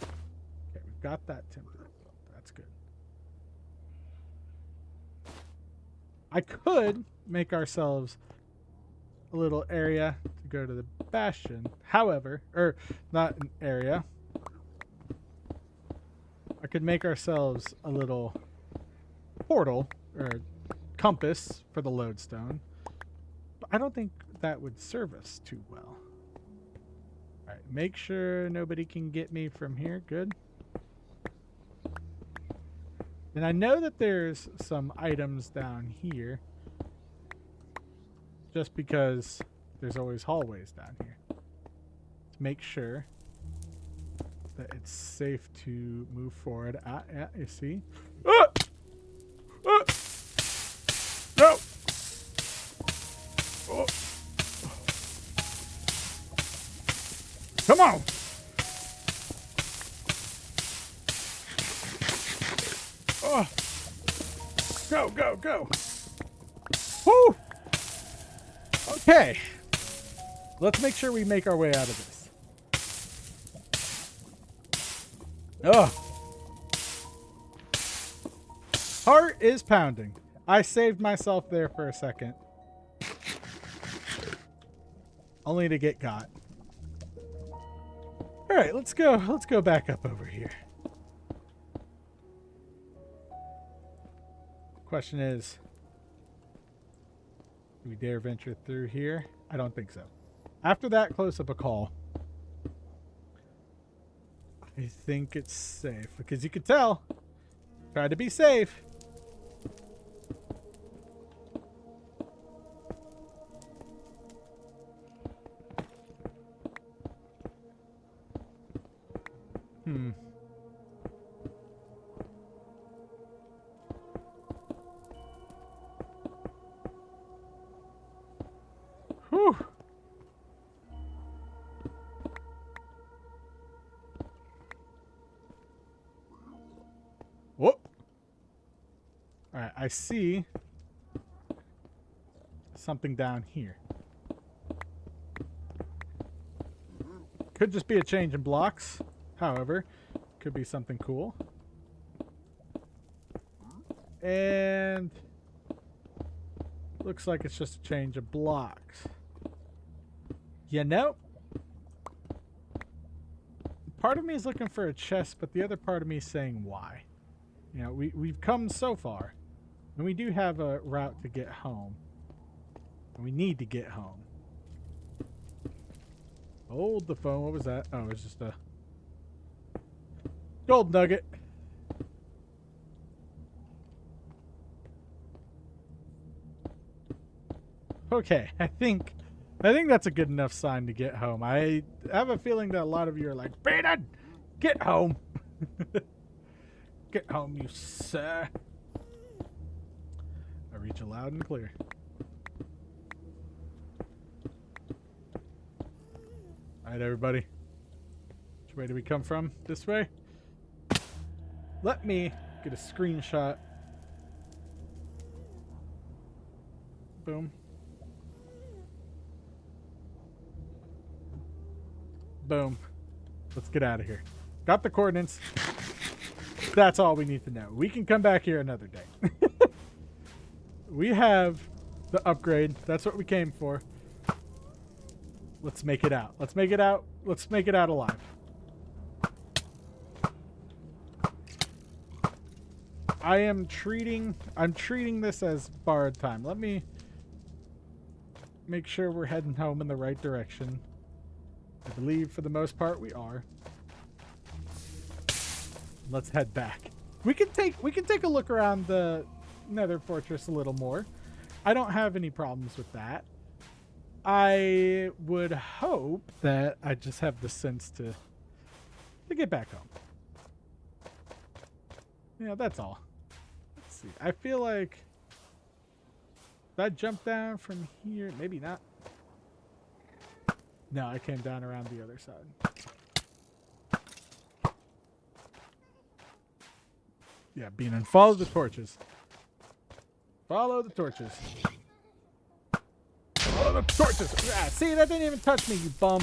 Okay, we've got that timber. That's good. I could make ourselves a little area to go to the bastion. However, or not an area. I could make ourselves a little portal or compass for the lodestone. But I don't think that would serve us too well. Alright, make sure nobody can get me from here. Good. And I know that there's some items down here. Just because there's always hallways down here. To make sure that it's safe to move forward. Yeah, you see? Ah! Ah! No! Oh. Come on! Oh. Go, go, go! Woo! Okay. Let's make sure we make our way out of this. Ugh. Heart is pounding. I saved myself there for a second. Only to get got. Alright, let's go. Let's go back up over here. Question is, do we dare venture through here? I don't think so. After that close up a call, I think it's safe. Because you could tell, try to be safe. Whew. I see something down here. Could just be a change in blocks. However, could be something cool. And looks like it's just a change of blocks. You know? Part of me is looking for a chest, but the other part of me is saying why. You know, we've come so far. And we do have a route to get home. And we need to get home. Hold the phone. What was that? Oh, it was just a gold nugget. Okay, I think that's a good enough sign to get home. I have a feeling that a lot of you are like, Brandon, get home. Get home, you sir. I reach you loud and clear. Alright, everybody. Which way do we come from? This way? Let me get a screenshot. Boom. Boom. Let's get out of here. Got the coordinates. That's all we need to know. We can come back here another day. We have the upgrade. That's what we came for. Let's make it out. Let's make it out. Let's make it out alive. I'm treating this as borrowed time. Let me make sure we're heading home in the right direction. I believe for the most part we are. Let's head back. We can take a look around the Nether Fortress a little more. I don't have any problems with that. I would hope that I just have the sense to get back home. Yeah, that's all. Let's see. I feel like if I jump down from here, maybe not. No, I came down around the other side. Yeah, Beanin, follow the torches. Follow the torches. Follow the torches. Yeah, see, that didn't even touch me, you bum.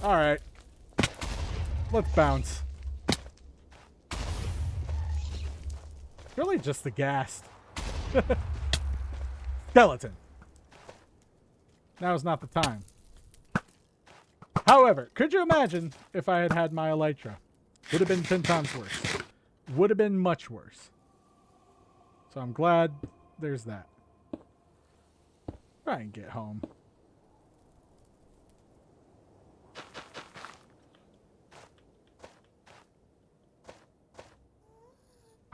All right. Let's bounce. Really just the gas. Skeleton. Now is not the time. However, could you imagine if I had had my elytra? Would have been 10 times worse. Would have been much worse. So I'm glad there's that. Try and get home.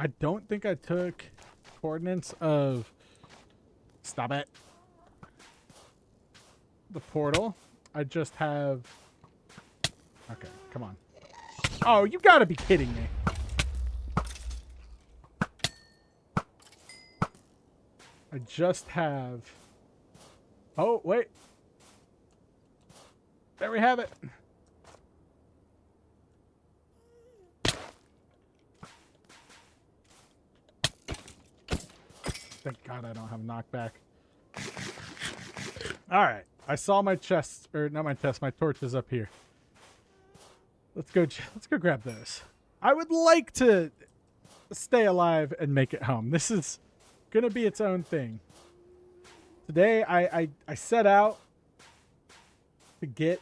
I don't think I took coordinates of... Stop it. The portal. I just have... Okay, come on. Oh, you gotta be kidding me. I just have... Oh, wait. There we have it. Thank God I don't have knockback. Alright. I saw my chest, or not my chest, my torches up here. Let's go grab those. I would like to stay alive and make it home. This is going to be its own thing. Today, I set out to get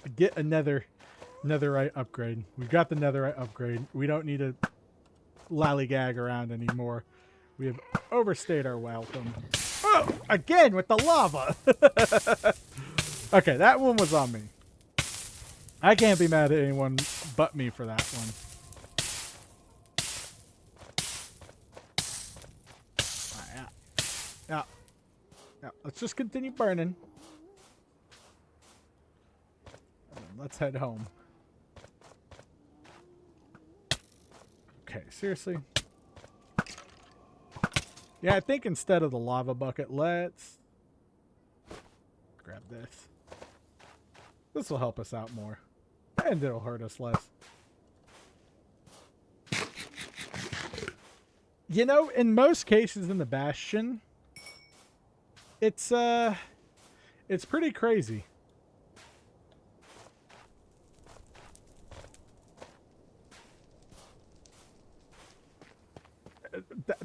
a Nehterite upgrade. We've got the Nehterite upgrade. We don't need to lollygag around anymore. We have overstayed our welcome. Oh, again with the lava. Okay, that one was on me. I can't be mad at anyone but me for that one. Right, yeah. Let's just continue burning. And then let's head home. Okay, seriously. Yeah, I think instead of the lava bucket, let's grab this. This will help us out more. And it'll hurt us less. You know, in most cases in the Bastion, it's pretty crazy.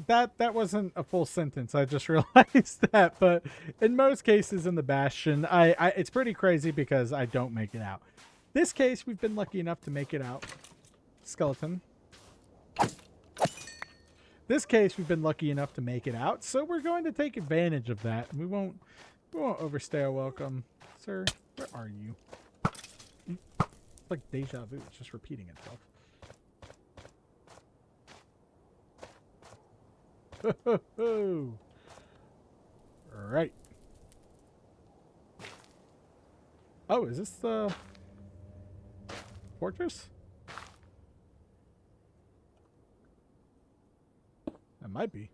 That wasn't a full sentence. I just realized that. But in most cases in the Bastion, it's pretty crazy because I don't make it out. This case, we've been lucky enough to make it out. Skeleton. This case, we've been lucky enough to make it out, so we're going to take advantage of that. We won't overstay our welcome, sir. Where are you? It's like deja vu. It's just repeating itself. All right. Oh, is this the fortress? That might be.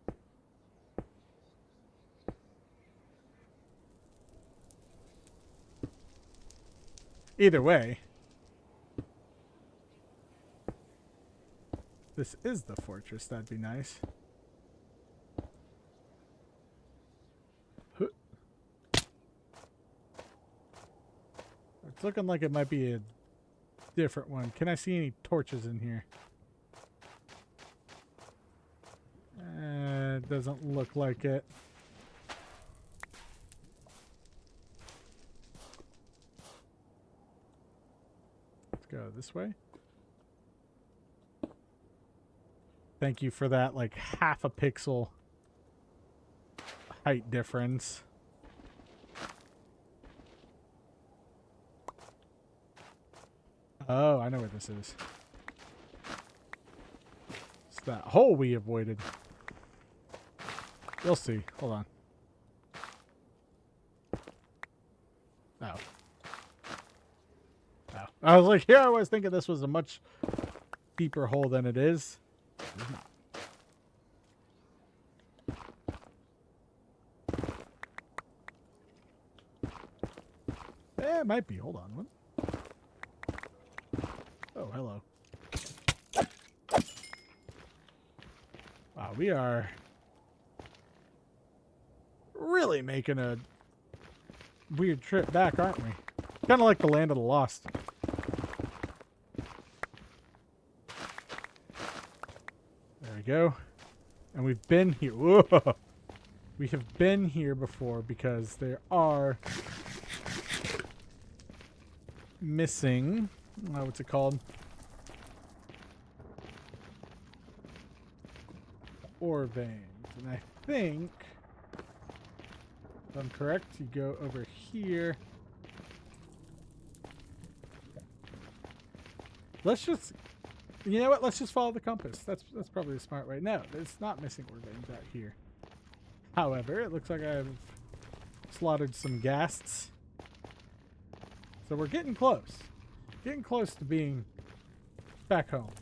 Either way, this is the fortress. That'd be nice. It's looking like it might be a different one. Can I see any torches in here? It doesn't look like it. Let's go this way. Thank you for that, like, half a pixel height difference. Oh, I know where this is. It's that hole we avoided. We'll see. Hold on. Oh. Oh. I was like, yeah, I was thinking this was a much deeper hole than it is. It's not. Eh, it might be. Hold on. What? Oh, hello. Wow, we are really making a weird trip back, aren't we? Kind of like the Land of the Lost. There we go. And we've been here. Whoa. We have been here before because there are missing... what's it called? Ore veins. And I think, if I'm correct, you go over here. Let's just, you know what? Let's just follow the compass. That's probably the smart way. No, it's not missing ore veins out here. However, it looks like I've slaughtered some ghasts. So we're getting close. Getting close to being back home.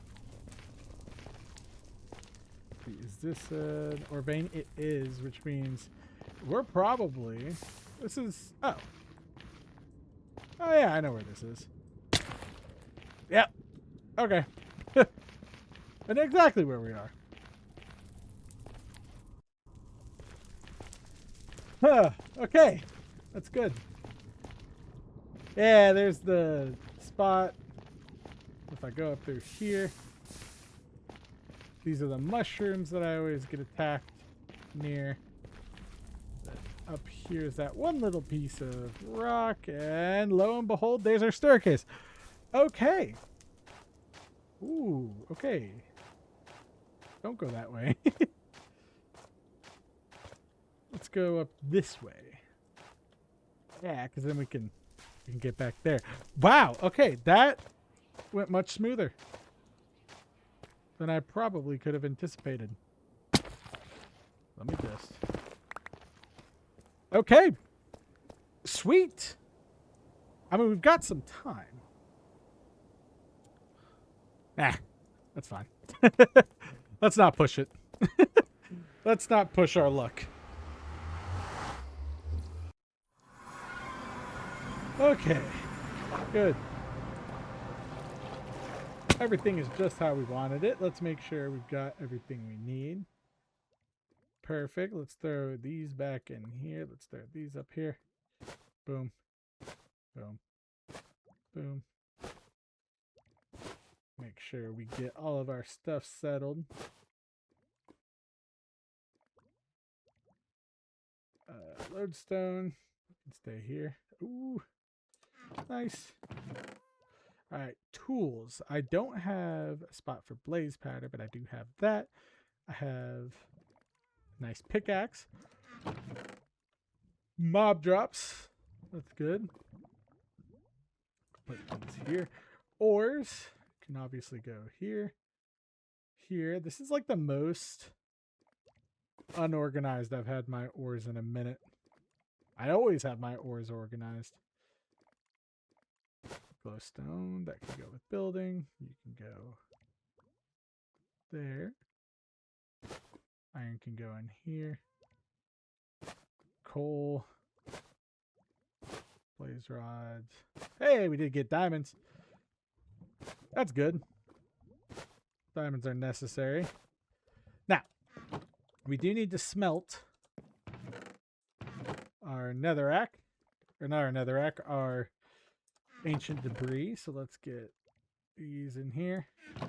Is this an ore vein? It is, which means we're probably... This is... Oh. Oh, yeah, I know where this is. Yep. Okay. I know exactly where we are. Huh. Okay. That's good. Yeah, there's the spot. If I go up through here, these are the mushrooms that I always get attacked near. Up here is that one little piece of rock, and lo and behold, there's our staircase. Okay. Ooh, okay. Don't go that way. Let's go up this way. Yeah, because then we can get back there. Wow, okay, that went much smoother than I probably could have anticipated. Let me just... Okay. Sweet. I mean, we've got some time. Nah, that's fine. Let's not push it. Let's not push our luck. Okay. Good. Everything is just how we wanted it. Let's make sure we've got everything we need. Perfect. Let's throw these back in here. Let's throw these up here. Boom. Boom. Boom. Make sure we get all of our stuff settled. Lodestone can stay here. Ooh, nice. All right, tools. I don't have a spot for blaze powder, but I do have that. I have a nice pickaxe. Mob drops. That's good. Put these here. Ores can obviously go here. Here. This is like the most unorganized I've had my ores in a minute. I always have my ores organized. Glowstone, that can go with building. You can go there. Iron can go in here. Coal. Blaze rods. Hey, we did get diamonds. That's good. Diamonds are necessary. Now, we do need to smelt our netherrack. Or not our netherrack, our ancient debris. So let's get these in here. I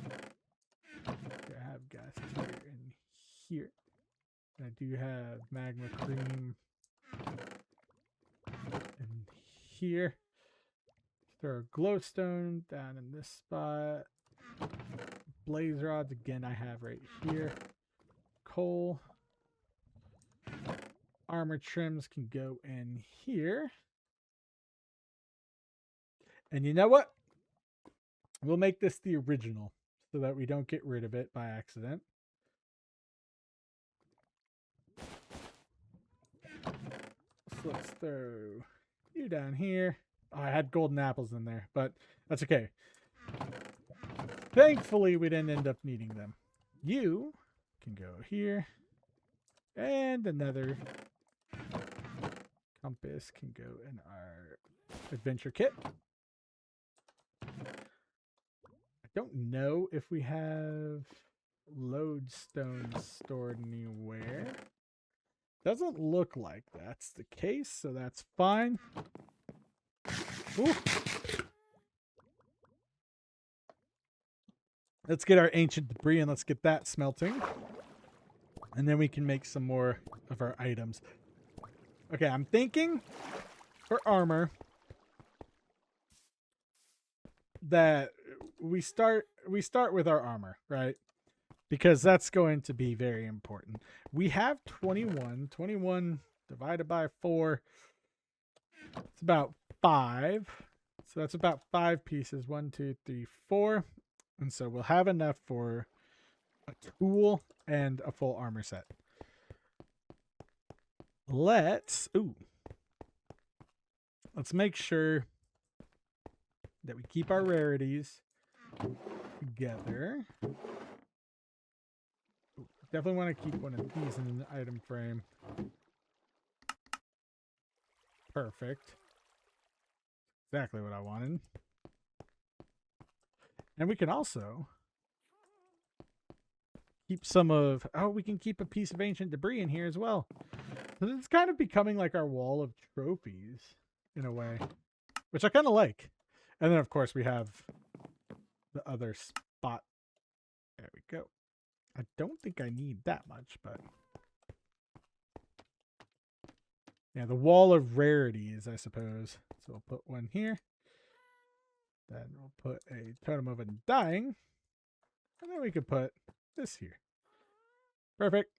have gas here and here. And I do have magma cream in here. Throw a glowstone down in this spot. Blaze rods again I have right here. Coal. Armor trims can go in here. And you know what? We'll make this the original so that we don't get rid of it by accident. So let's throw you down here. Oh, I had golden apples in there, but that's okay. Thankfully, we didn't end up needing them. You can go here. And another compass can go in our adventure kit. I don't know if we have lodestone stored anywhere. Doesn't look like that's the case, so that's fine. Ooh. Let's get our ancient debris and let's get that smelting. And then we can make some more of our items. Okay, I'm thinking for armor that we start with our armor, right? Because that's going to be very important. We have 21. 21 divided by 4. It's about 5. So that's about 5 pieces. 1, 2, 3, 4. And so we'll have enough for a tool and a full armor set. Let's make sure that we keep our rarities together. Definitely want to keep one of these in the item frame. Perfect. Exactly what I wanted. And we can also keep some of... Oh, we can keep a piece of ancient debris in here as well. So it's kind of becoming like our wall of trophies in a way, which I kind of like. And then, of course, we have the other spot. There we go. I don't think I need that much, but... Yeah, the wall of rarities, I suppose. So we'll put one here. Then we'll put a totem of undying. And then we could put this here. Perfect.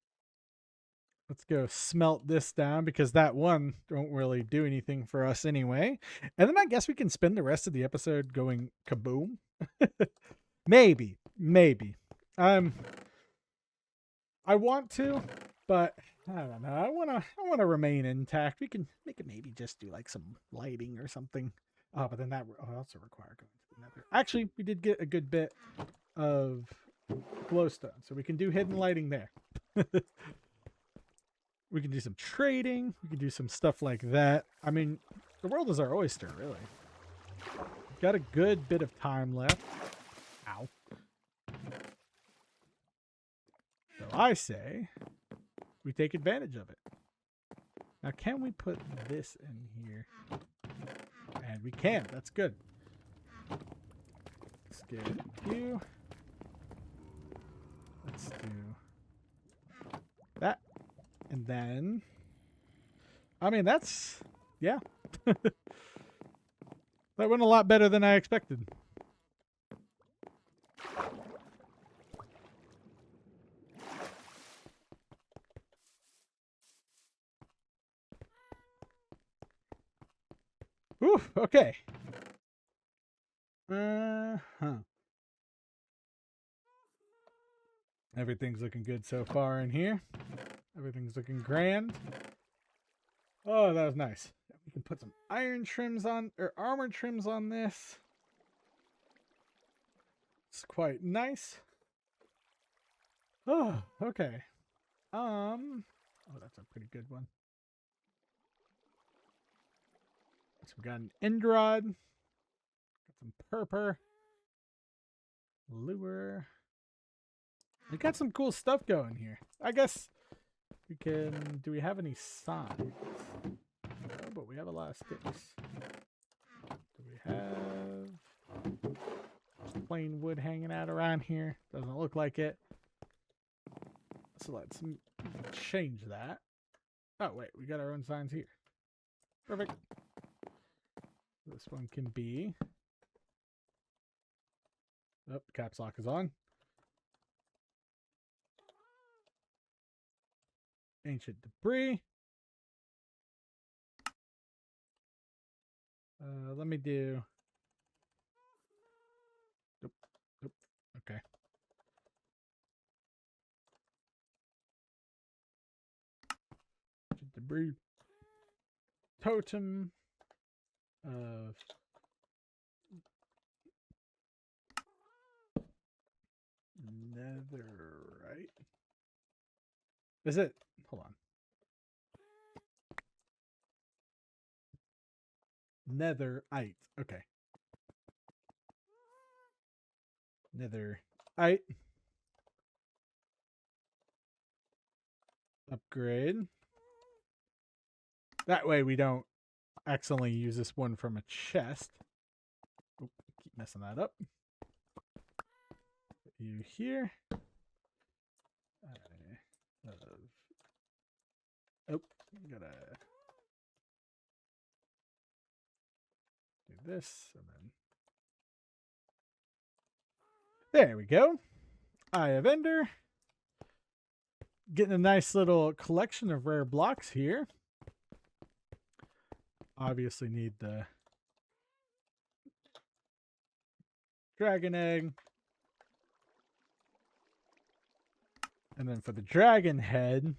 Let's go smelt this down because that one don't really do anything for us anyway. And then I guess we can spend the rest of the episode going kaboom. Maybe. I want to, but I don't know. I wanna remain intact. We can maybe just do like some lighting or something. Oh, but then that also require going to the nether. Actually, we did get a good bit of glowstone, so we can do hidden lighting there. We can do some trading. We can do some stuff like that. I mean, the world is our oyster, really. Got a good bit of time left. Ow. So I say we take advantage of it. Now, can we put this in here? And we can. That's good. Let's get you. Let's do that. And then, I mean, that's, yeah. That went a lot better than I expected. Oof, okay. Everything's looking good so far in here. Everything's looking grand. Oh, that was nice. We can put some iron trims on, or armor trims on this. It's quite nice. Oh, okay. Oh, that's a pretty good one. So we got an end rod. Got some purpur. Lure. We got some cool stuff going here. I guess we can... Do we have any signs? No, but we have a lot of sticks. Do we have plain wood hanging out around here? Doesn't look like it. So let's change that. Oh, wait. We got our own signs here. Perfect. This one can be... Oh, caps lock is on. Ancient debris. Let me do... Nope. Nope. Okay. Ancient debris. Totem of... Netherite. Is it? Hold on. Netherite. Okay. Netherite. Upgrade. That way we don't accidentally use this one from a chest. Oop, keep messing that up. Put you here. Oh, gotta do this and then there we go. Eye of Ender. Getting a nice little collection of rare blocks here. Obviously need the dragon egg. And then for the dragon head,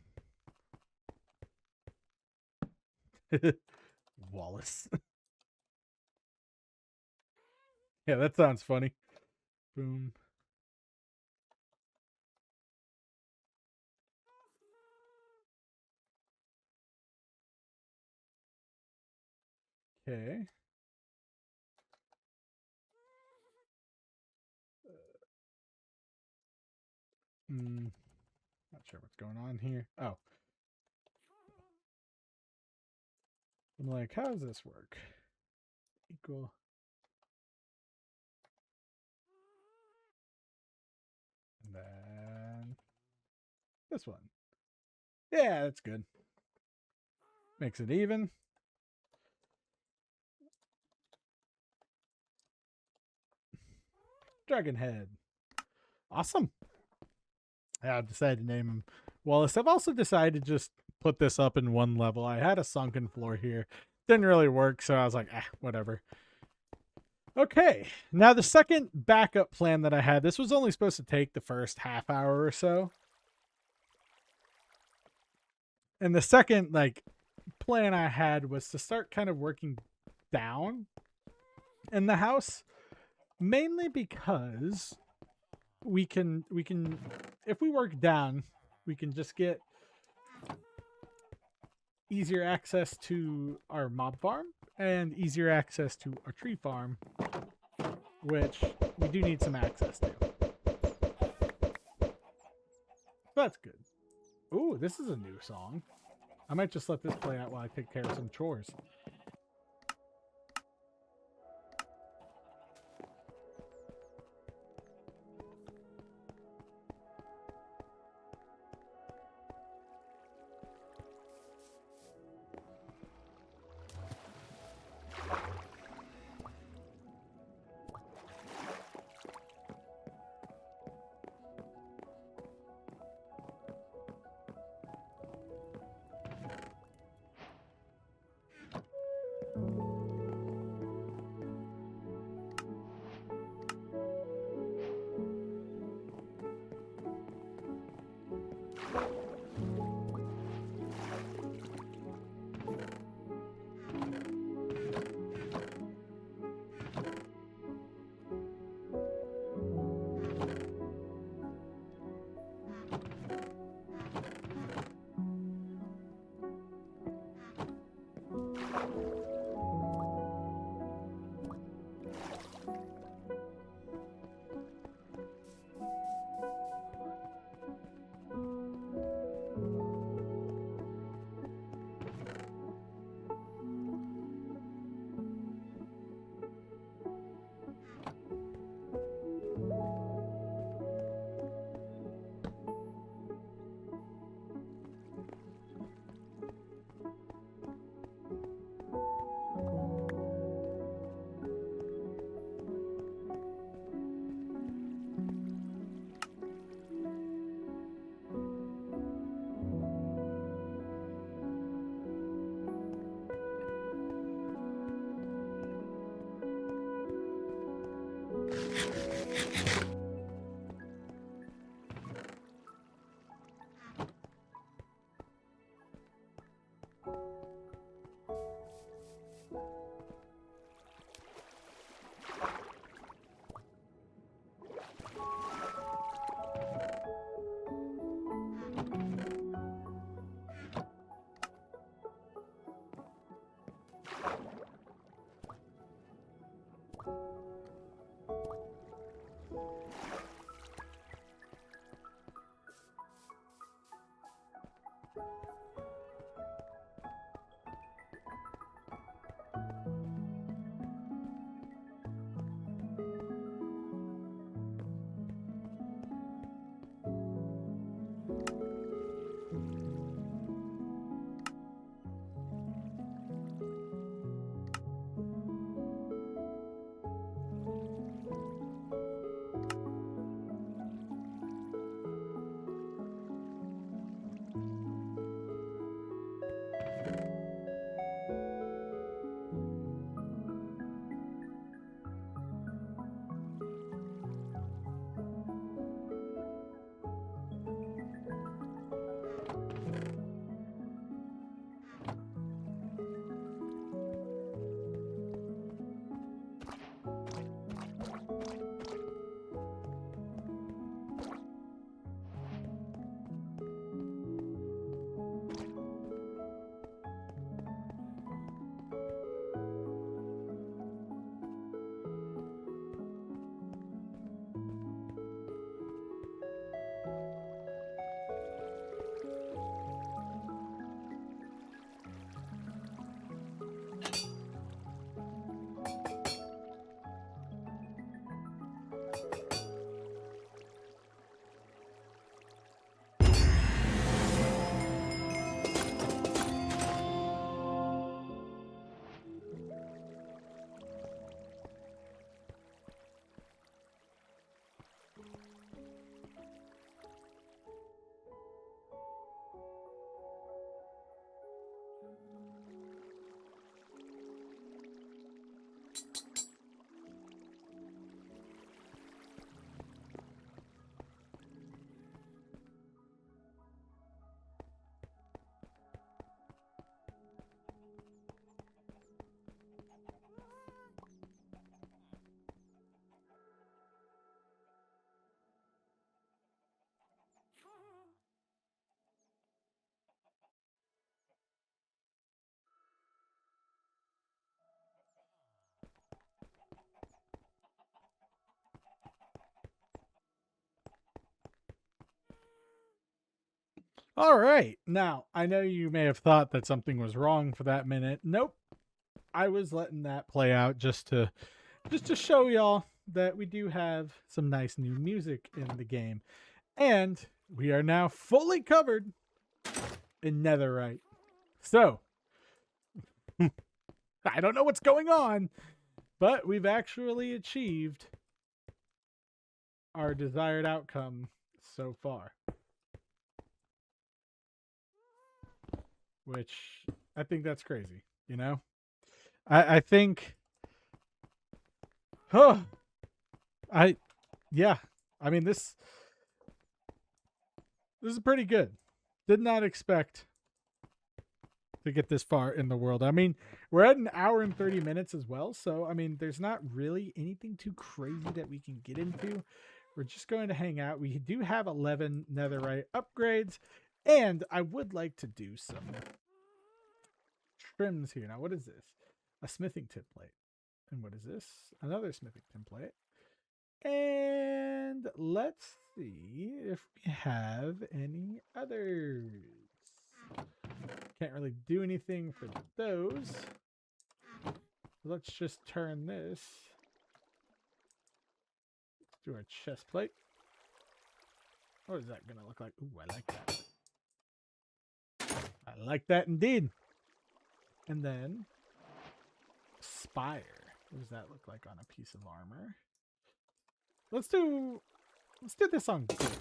Wallace. Yeah, that sounds funny. Boom. Okay. Not sure what's going on here. Oh. I'm like, how does this work? Equal. And then this one. Yeah, that's good. Makes it even. Dragon head. Awesome. I decided to name him Wallace. I've also decided to just put this up in one level. I had a sunken floor here. Didn't really work, so I was like, whatever. Okay, now the second backup plan that I had, this was only supposed to take the first half hour or so. And the second, plan I had was to start kind of working down in the house. Mainly because we can if we work down, we can just get easier access to our mob farm and easier access to our tree farm, which we do need some access to. That's good. Ooh, this is a new song. I might just let this play out while I take care of some chores. All right. Now, I know you may have thought that something was wrong for that minute. Nope. I was letting that play out just to show y'all that we do have some nice new music in the game. And we are now fully covered in netherite. So, I don't know what's going on, but we've actually achieved our desired outcome so far. Which I think that's crazy, you know? I think yeah. I mean this is pretty good. Did not expect to get this far in the world. I mean, we're at an hour and 30 minutes as well, so I mean there's not really anything too crazy that we can get into. We're just going to hang out. We do have 11 netherite upgrades, and I would like to do some trims here. Now, what is this? A smithing template. And what is this? Another smithing template. And let's see if we have any others. Can't really do anything for those. Let's just turn this. Let's do our chest plate. What is that going to look like? Ooh, I like that. I like that indeed. And then spire. What does that look like on a piece of armor? Let's do this on gold.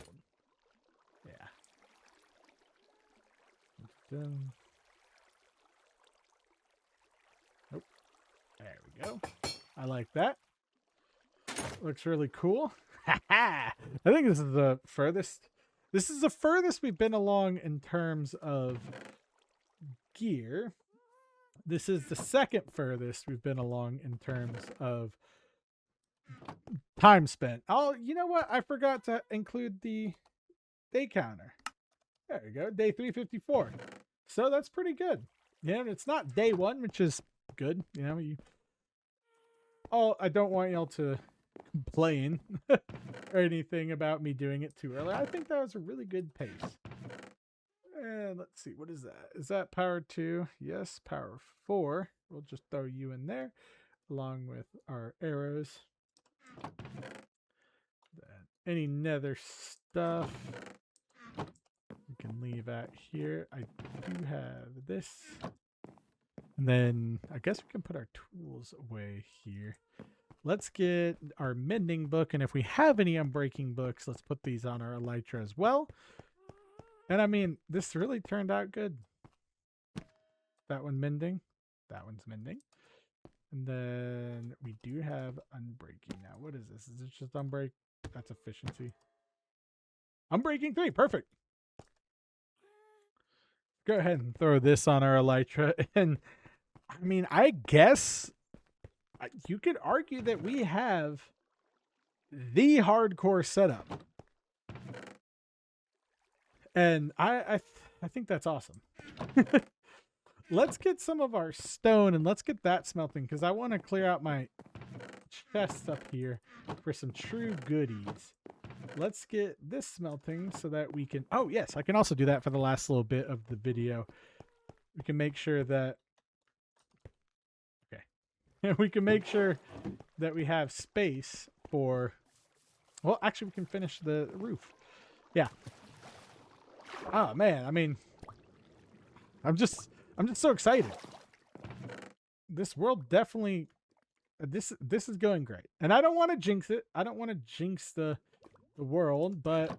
Yeah. Nope. There we go. I like that. Looks really cool. I think this is the furthest. This is the furthest we've been along in terms of gear. This is the second furthest we've been along in terms of time spent. Oh, you know what? I forgot to include the day counter. There we go. Day 354. So that's pretty good. Yeah, it's not day 1, which is good. You know, I don't want y'all to complain or anything about me doing it too early. I think that was a really good pace. And let's see, what is that? Is that power 2? Yes, power 4. We'll just throw you in there along with our arrows. Any nether stuff we can leave out here. I do have this. And then I guess we can put our tools away here. Let's get our mending book. And if we have any unbreaking books, let's put these on our elytra as well. And I mean, this really turned out good. That one mending. That one's mending. And then we do have unbreaking now. What is this? Is it just unbreak? That's efficiency. Unbreaking 3. Perfect. Go ahead and throw this on our elytra. And I mean, I guess you could argue that we have the hardcore setup. And I think that's awesome. Let's get some of our stone and let's get that smelting because I want to clear out my chest up here for some true goodies. Let's get this smelting so that we can... Oh, yes, I can also do that for the last little bit of the video. We can make sure that... Okay. We can make sure that we have space for... Well, actually, we can finish the roof. Yeah. Oh, man, I mean... I'm just so excited. This world definitely... This is going great. And I don't want to jinx it. I don't want to jinx the world, but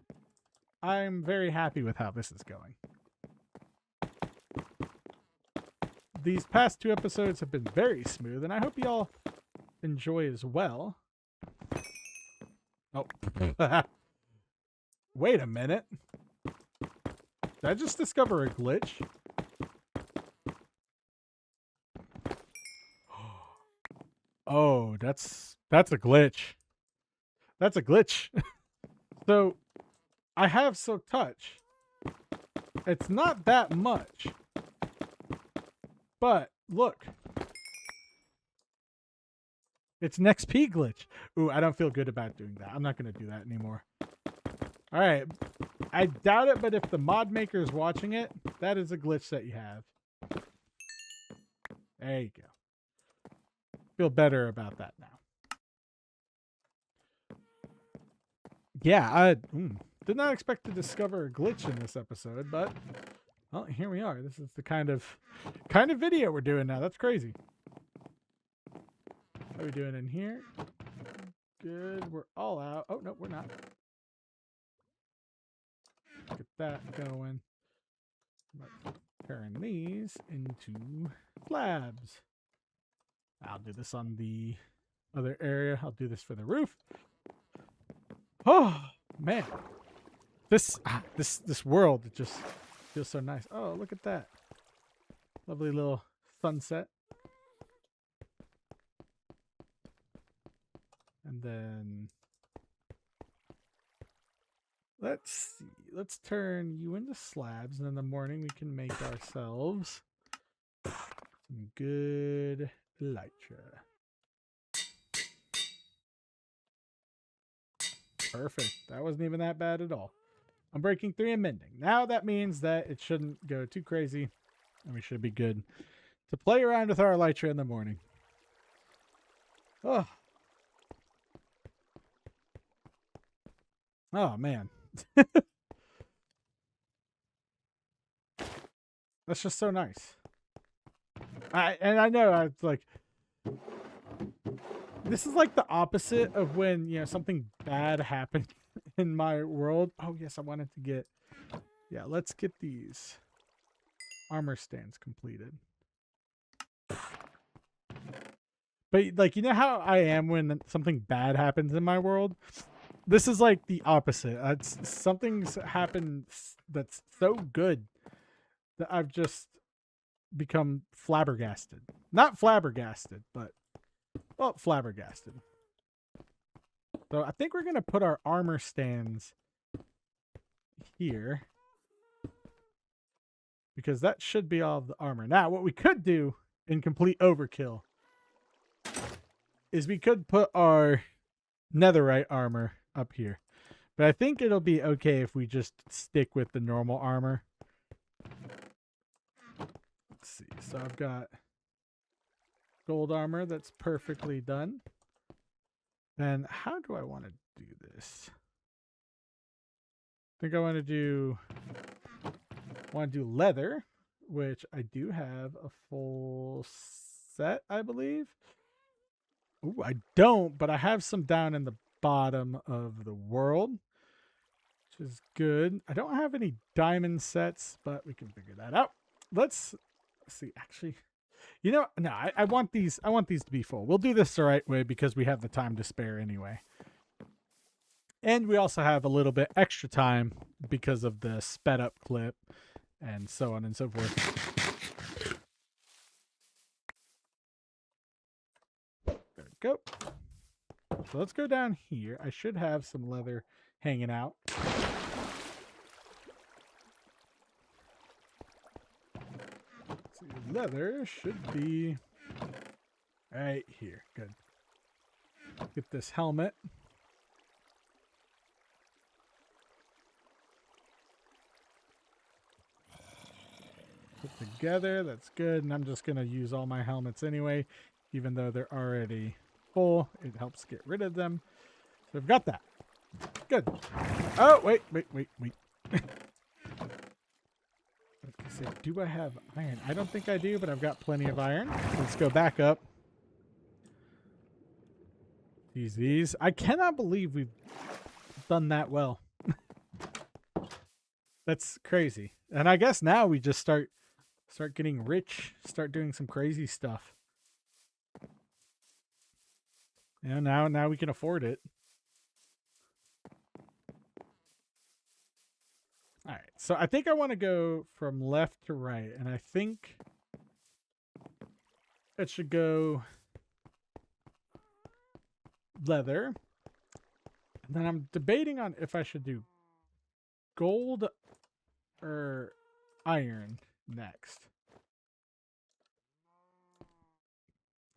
I'm very happy with how this is going. These past 2 episodes have been very smooth, and I hope y'all enjoy as well. Oh. Wait a minute. Did I just discover a glitch? Oh, that's a glitch. That's a glitch. So, I have Silk Touch. It's not that much. But, look. It's an XP glitch. Ooh, I don't feel good about doing that. I'm not going to do that anymore. All right. I doubt it, but if the mod maker is watching it, that is a glitch that you have. There you go. Feel better about that now. Yeah, I did not expect to discover a glitch in this episode, but well, here we are. This is the kind of video we're doing now. That's crazy. What are we doing in here? Good. We're all out. Oh, no, we're not. Get that going. Let's turn these into slabs. I'll do this on the other area. I'll do this for the roof. Oh, man. This world, it just feels so nice. Oh, look at that. Lovely little sunset. And then let's see. Let's turn you into slabs, and in the morning we can make ourselves some good elytra. Perfect. That wasn't even that bad at all. I'm breaking 3 and mending. Now that means that it shouldn't go too crazy, and we should be good to play around with our elytra in the morning. Oh. Oh, man. That's just so nice. I know I was like, this is like the opposite of when, you know, something bad happened in my world. Oh yes, I wanted to get, yeah, let's get these armor stands completed. But like, you know how I am when something bad happens in my world? This is like the opposite. Something's happened that's so good that I've just become flabbergasted. Not flabbergasted, but, well, flabbergasted. So I think we're going to put our armor stands here, because that should be all of the armor. Now, what we could do in complete overkill is we could put our netherite armor up here. But I think it'll be okay if we just stick with the normal armor. Let's see. So I've got gold armor that's perfectly done. Then how do I want to do this? I think I want to do leather, which I do have a full set, I believe. Ooh, I don't, but I have some down in the bottom of the world, which is good. I don't have any diamond sets, but we can figure that out. Let's see. Actually, you know, no, I want these. I want these to be full. We'll do this the right way because we have the time to spare anyway. And we also have a little bit extra time because of the sped up clip and so on and so forth. There we go. So let's go down here. I should have some leather hanging out. Let's see, leather should be right here. Good. Get this helmet. Put together. That's good. And I'm just going to use all my helmets anyway, even though they're already full. It helps get rid of them. So I've got that. Good. Oh, wait. So do I have iron? I don't think I do, but I've got plenty of iron. Let's go back up. Use these. I cannot believe we've done that well. That's crazy. And I guess now we just start getting rich, start doing some crazy stuff. You know, now we can afford it. All right, so I think I want to go from left to right, and I think it should go leather. And then I'm debating on if I should do gold or iron next.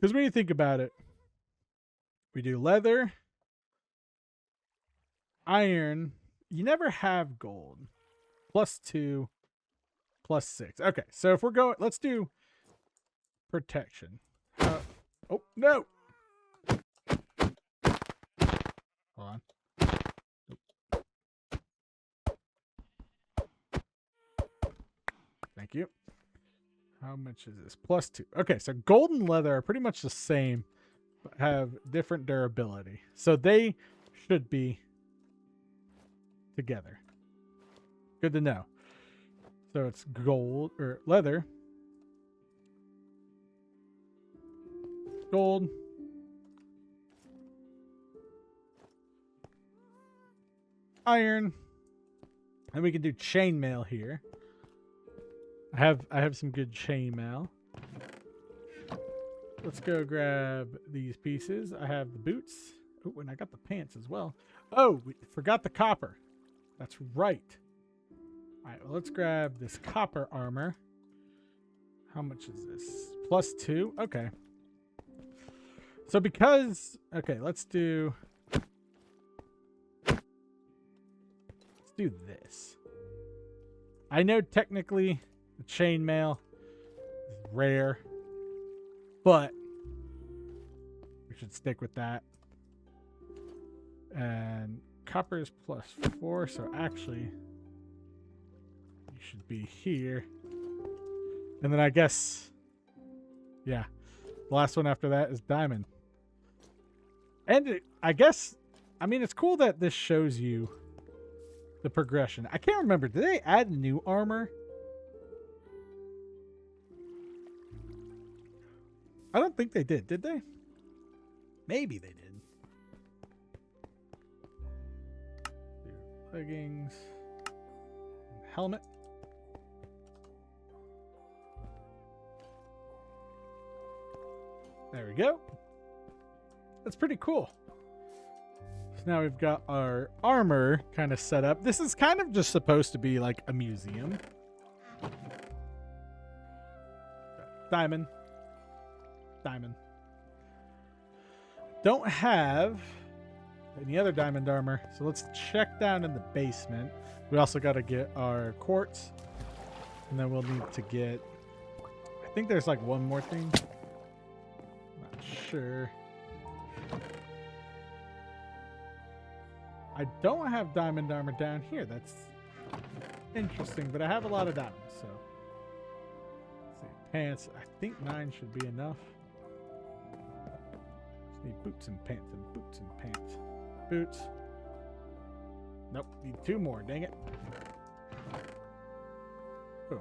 Because when you think about it, we do leather, iron, you never have gold. +2, +6. Okay, so if we're going, let's do protection. Oh, no. Hold on. Thank you. How much is this? +2. Okay, so gold and leather are pretty much the same, but have different durability. So they should be together. Good to know. So it's gold or leather, gold, iron, and we can do chainmail here. I have some good chainmail. Let's go grab these pieces. I have the boots. Oh, and I got the pants as well. Oh, we forgot the copper. That's right. All right, well, let's grab this copper armor. How much is this? +2. Okay. So because, okay, let's do this. I know technically the chainmail is rare, but we should stick with that. And copper is +4, so actually you should be here. And then I guess, yeah, the last one after that is diamond. And I guess, I mean, it's cool that this shows you the progression. I can't remember. Did they add new armor? I don't think they did. Did they? Maybe they did. Leggings. Helmet. There we go. That's pretty cool. So now we've got our armor kind of set up. This is kind of just supposed to be like a museum. Diamond. Diamond. Don't have any other diamond armor, so let's check down in the basement. We also got to get our quartz, and then we'll need to get, I think there's like one more thing. Not sure. I don't have diamond armor down here. That's interesting, but I have a lot of diamonds, so let's see. Pants, I think 9 should be enough. Just need boots and pants and boots and pants. Boots. Nope, need 2 more, dang it. Boom.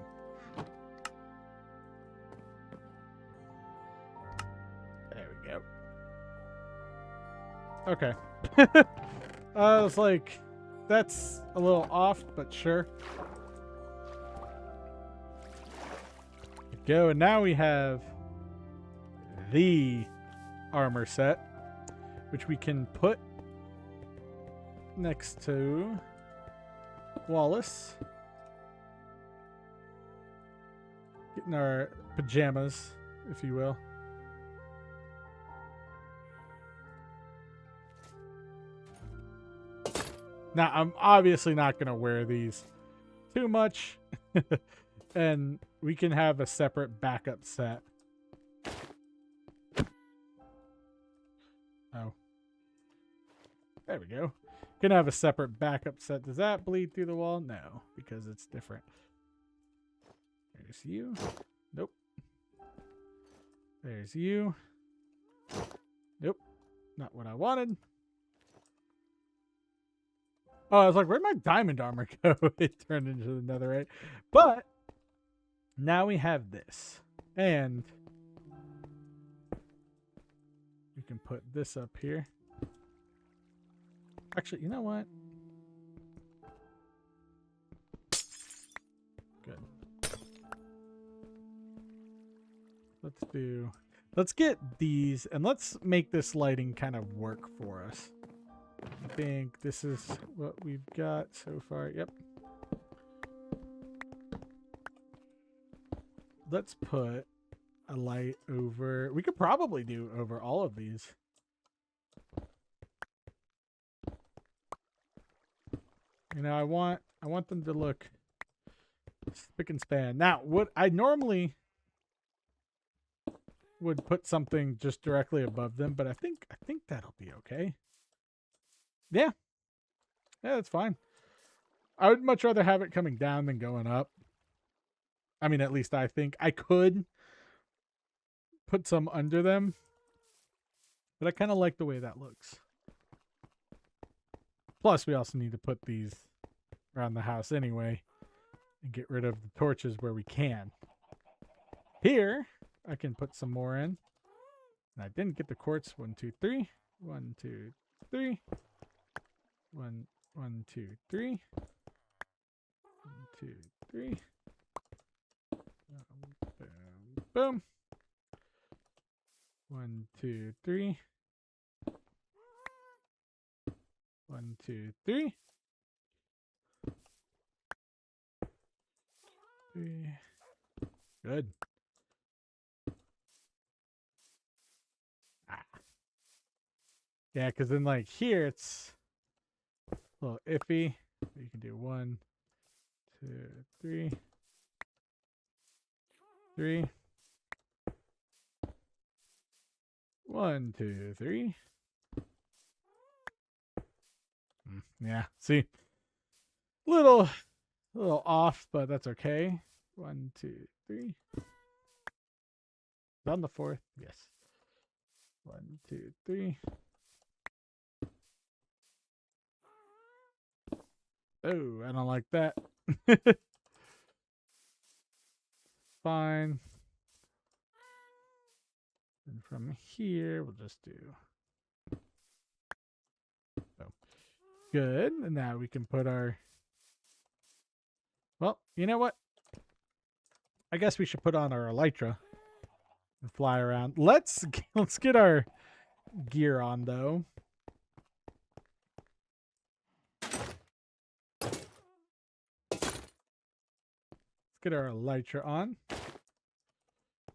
There we go. Okay. I was like, that's a little off, but sure. Go, and now we have the armor set, which we can put next to Wallace. Getting our pajamas, if you will. Now, I'm obviously not going to wear these too much. And we can have a separate backup set. Oh. There we go. Can have a separate backup set. Does that bleed through the wall? No, because it's different. There's you. Nope. There's you. Nope. Not what I wanted. Oh, I was like, where'd my diamond armor go? It turned into the netherite. But now we have this. And we can put this up here. Actually, you know what? Good. Let's get these, and let's make this lighting kind of work for us. I think this is what we've got so far. Yep. Let's put a light over. We could probably do over all of these. You know, I want them to look spick and span. Now, what I normally would put something just directly above them, but I think that'll be okay. Yeah. Yeah, that's fine. I would much rather have it coming down than going up. I mean, at least I think. I could put some under them, but I kind of like the way that looks. Plus, we also need to put these around the house anyway and get rid of the torches where we can. Here, I can put some more in. And I didn't get the quartz. 1, 2, 3. 1, 2, 3. 1, 1, 2, 3. 1, 2, 3. Boom, boom. 1, 2, 3. 1, 2, 3. 3. Good. Yeah, because then like here it's a little iffy. You can do 1, 2, 3. 3. 1, 2, 3. Yeah, see, little off, but that's okay. 1, 2, 3. On the 4th, yes. 1, 2, 3. Oh, I don't like that. Fine. And from here, we'll just do. So good. And now we can put our. Well, you know what? I guess we should put on our elytra and fly around. Let's get our gear on though. Get our elytra on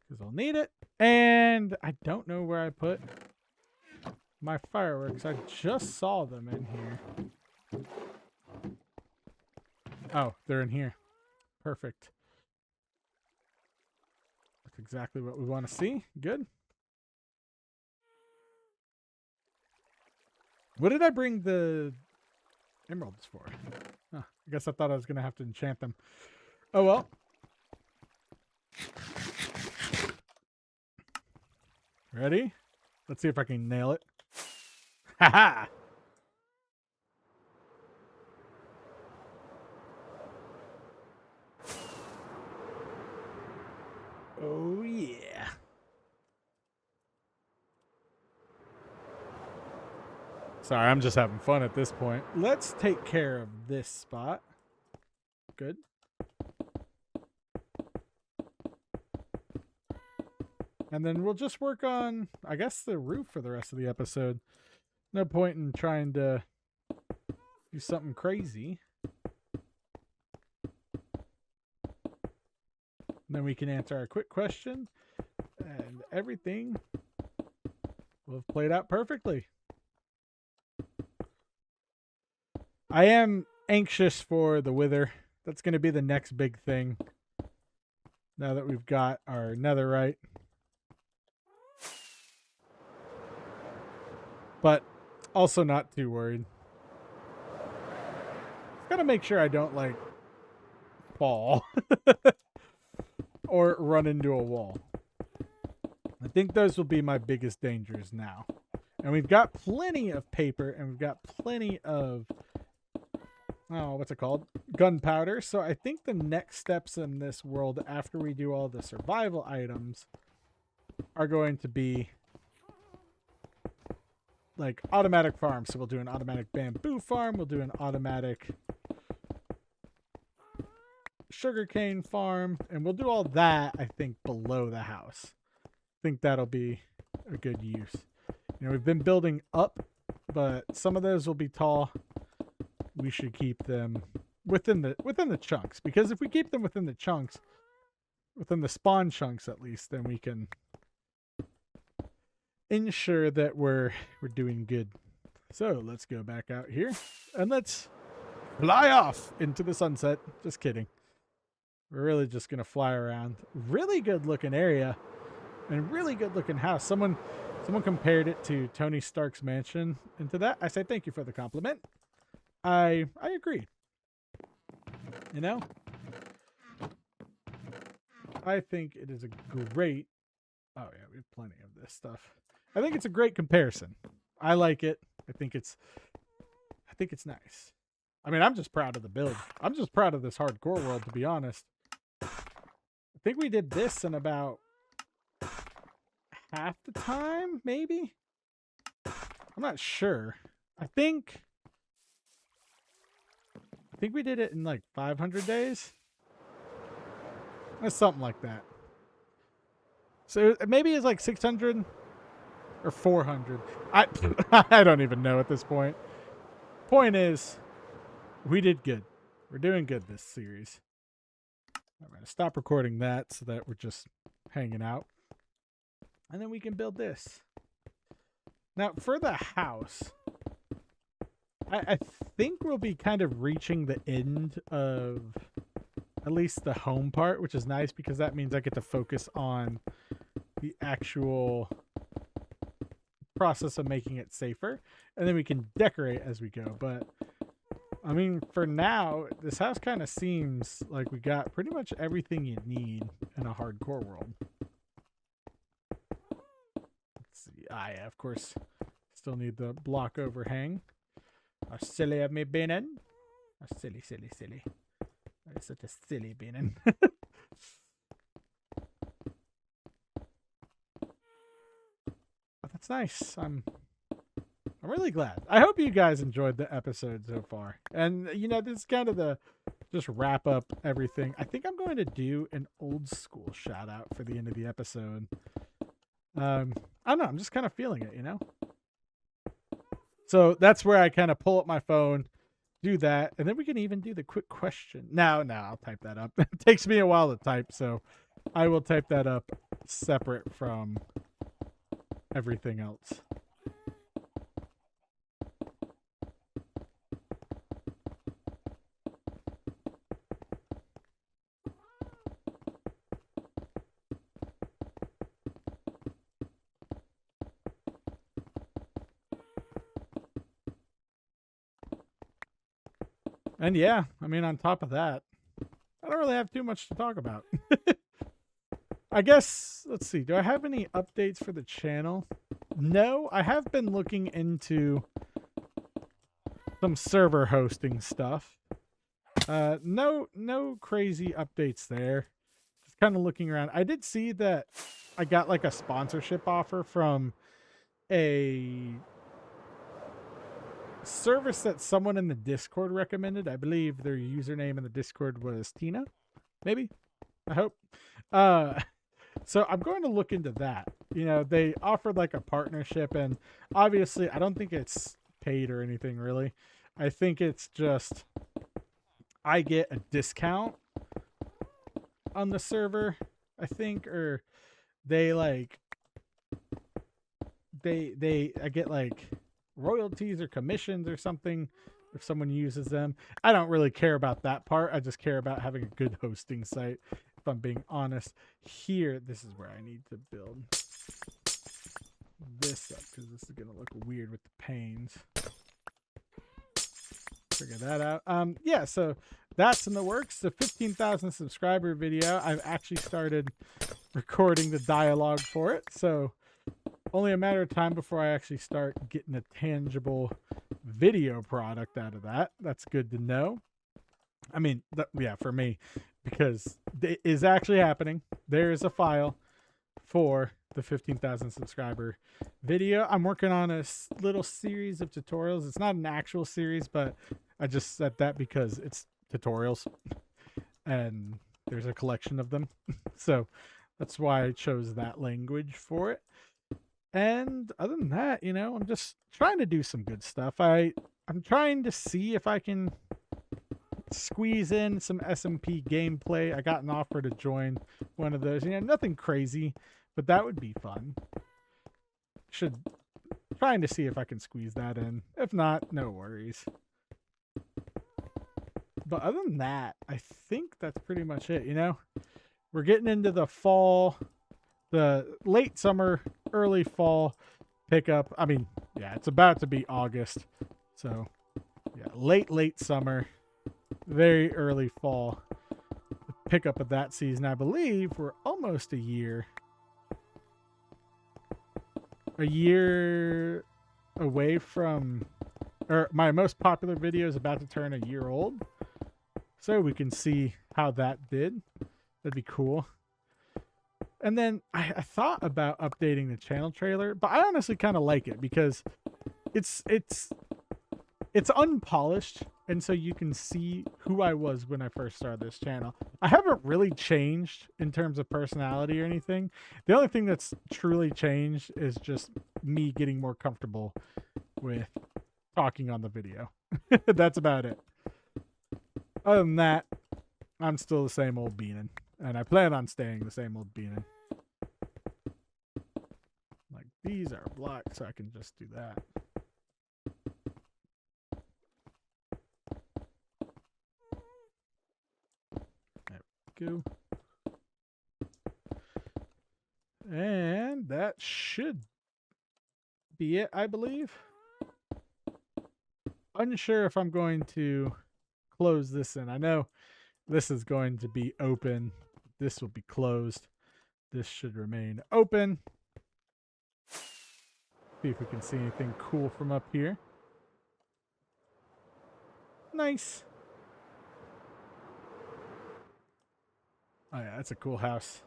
because I'll need it. And I don't know where I put my fireworks. I just saw them in here. Oh, they're in here. Perfect. That's exactly what we want to see. Good. What did I bring the emeralds for? Huh, I guess I thought I was going to have to enchant them. Oh, well. Ready? Let's see if I can nail it. Ha-ha! Oh, yeah. Sorry, I'm just having fun at this point. Let's take care of this spot. Good. And then we'll just work on, I guess, the roof for the rest of the episode. No point in trying to do something crazy. And then we can answer our quick question. And everything will have played out perfectly. I am anxious for the wither. That's going to be the next big thing. Now that we've got our netherite. But also not too worried. Gotta make sure I don't like fall or run into a wall. I think those will be my biggest dangers now. And we've got plenty of paper and we've got plenty of, oh, what's it called? Gunpowder. So I think the next steps in this world after we do all the survival items are going to be like automatic farms. So we'll do an automatic bamboo farm. We'll do an automatic sugarcane farm. And we'll do all that, I think, below the house. I think that'll be a good use. You know, we've been building up, but some of those will be tall. We should keep them within the chunks. Because if we keep them within the chunks, within the spawn chunks at least, then we can ensure that we're doing good. So let's go back out here and let's fly off into the sunset. Just kidding. We're really just going to fly around. Really good looking area and really good looking house. Someone compared it to Tony Stark's mansion. And to that, I say thank you for the compliment. I agree. You know? I think it is a great... Oh, yeah, we have plenty of this stuff. I think it's a great comparison. I like it. I think it's nice. I mean, I'm just proud of the build. I'm just proud of this hardcore world, to be honest. I think we did this in about half the time, maybe? I'm not sure. I think we did it in like 500 days. Or something like that. So maybe it's like 600 or 400. I don't even know at this point. Point is, we did good. We're doing good this series. I'm going to stop recording that so that we're just hanging out. And then we can build this. Now, for the house, I think we'll be kind of reaching the end of at least the home part, which is nice because that means I get to focus on the actual process of making it safer. And then we can decorate as we go. But I mean, for now, this house kind of seems like we got pretty much everything you need in a hardcore world. Let's see. Yeah, of course, still need the block overhang. How silly of me been in. How silly. That is such a silly being in. That's nice. I'm really glad. I hope you guys enjoyed the episode so far. And, you know, this is kind of the just wrap up everything. I think I'm going to do an old school shout out for the end of the episode. I don't know. I'm just kind of feeling it, you know? So that's where I kind of pull up my phone, do that, and then we can even do the quick question. No, I'll type that up. It takes me a while to type, so I will type that up separate from everything else. And yeah, I mean, on top of that, I don't really have too much to talk about. I guess, let's see. Do I have any updates for the channel? No, I have been looking into some server hosting stuff. No crazy updates there. Just kind of looking around. I did see that I got like a sponsorship offer from a service that someone in the Discord recommended. I believe their username in the Discord was Tina. Maybe. I hope. So I'm going to look into that. You know, they offered like a partnership, and obviously I don't think it's paid or anything really. I think it's just I get a discount on the server, I think, or they like I get like royalties or commissions or something if someone uses them. I don't really care about that part. I just care about having a good hosting site, if I'm being honest. Here, this is where I need to build this up because this is going to look weird with the panes. Figure that out. Yeah, so that's in the works. The 15,000 subscriber video, I've actually started recording the dialogue for it, so only a matter of time before I actually start getting a tangible video product out of that. That's good to know. I mean, yeah, for me, because it is actually happening. There is a file for the 15,000 subscriber video. I'm working on a little series of tutorials. It's not an actual series, but I just said that because it's tutorials and there's a collection of them. So that's why I chose that language for it. And other than that, you know, I'm just trying to do some good stuff. I'm trying to see if I can squeeze in some SMP gameplay. I got an offer to join one of those. You know, nothing crazy, but that would be fun. Trying to see if I can squeeze that in. If not, no worries. But other than that, I think that's pretty much it, you know? We're getting into the fall, the late summer, early fall pickup. I mean, yeah, it's about to be August. So, yeah, late summer, very early fall. The pickup of that season. I believe we're almost a year away from, or my most popular video is about to turn a year old. So we can see how that did. That'd be cool. And then I thought about updating the channel trailer, but I honestly kind of like it because it's unpolished, and so you can see who I was when I first started this channel. I haven't really changed in terms of personality or anything. The only thing that's truly changed is just me getting more comfortable with talking on the video. That's about it. Other than that, I'm still the same old Beanin, and I plan on staying the same old Beanin. Like, these are blocked, so I can just do that. There we go. And that should be it, I believe. Unsure if I'm going to close this in. I know this is going to be open. This will be closed. This should remain open. See if we can see anything cool from up here. Nice. Oh yeah, that's a cool house.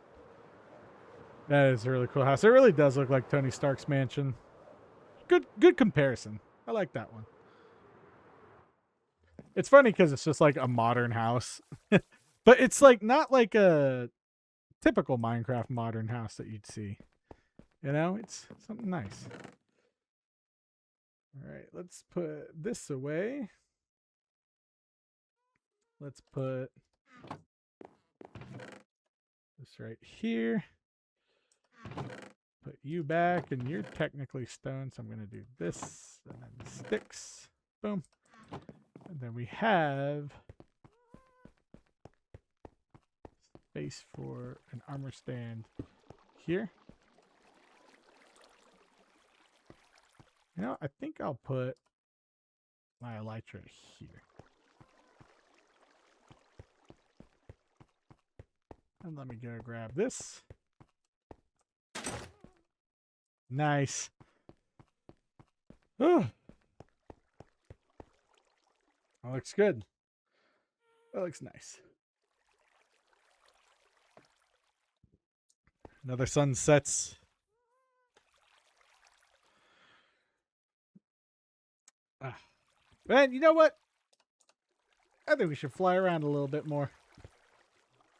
That is a really cool house. It really does look like Tony Stark's mansion. Good comparison. I like that one. It's funny because it's just like a modern house. But it's like not like a typical Minecraft modern house that you'd see. You know, it's something nice. All right, let's put this away. Let's put this right here. Put you back, and you're technically stone, so I'm going to do this, and then sticks. Boom. And then we have space for an armor stand here. You know, I think I'll put my elytra here. And let me go grab this. Nice. Oh, that looks good. That looks nice. Another sun sets. Man, you know what? I think we should fly around a little bit more.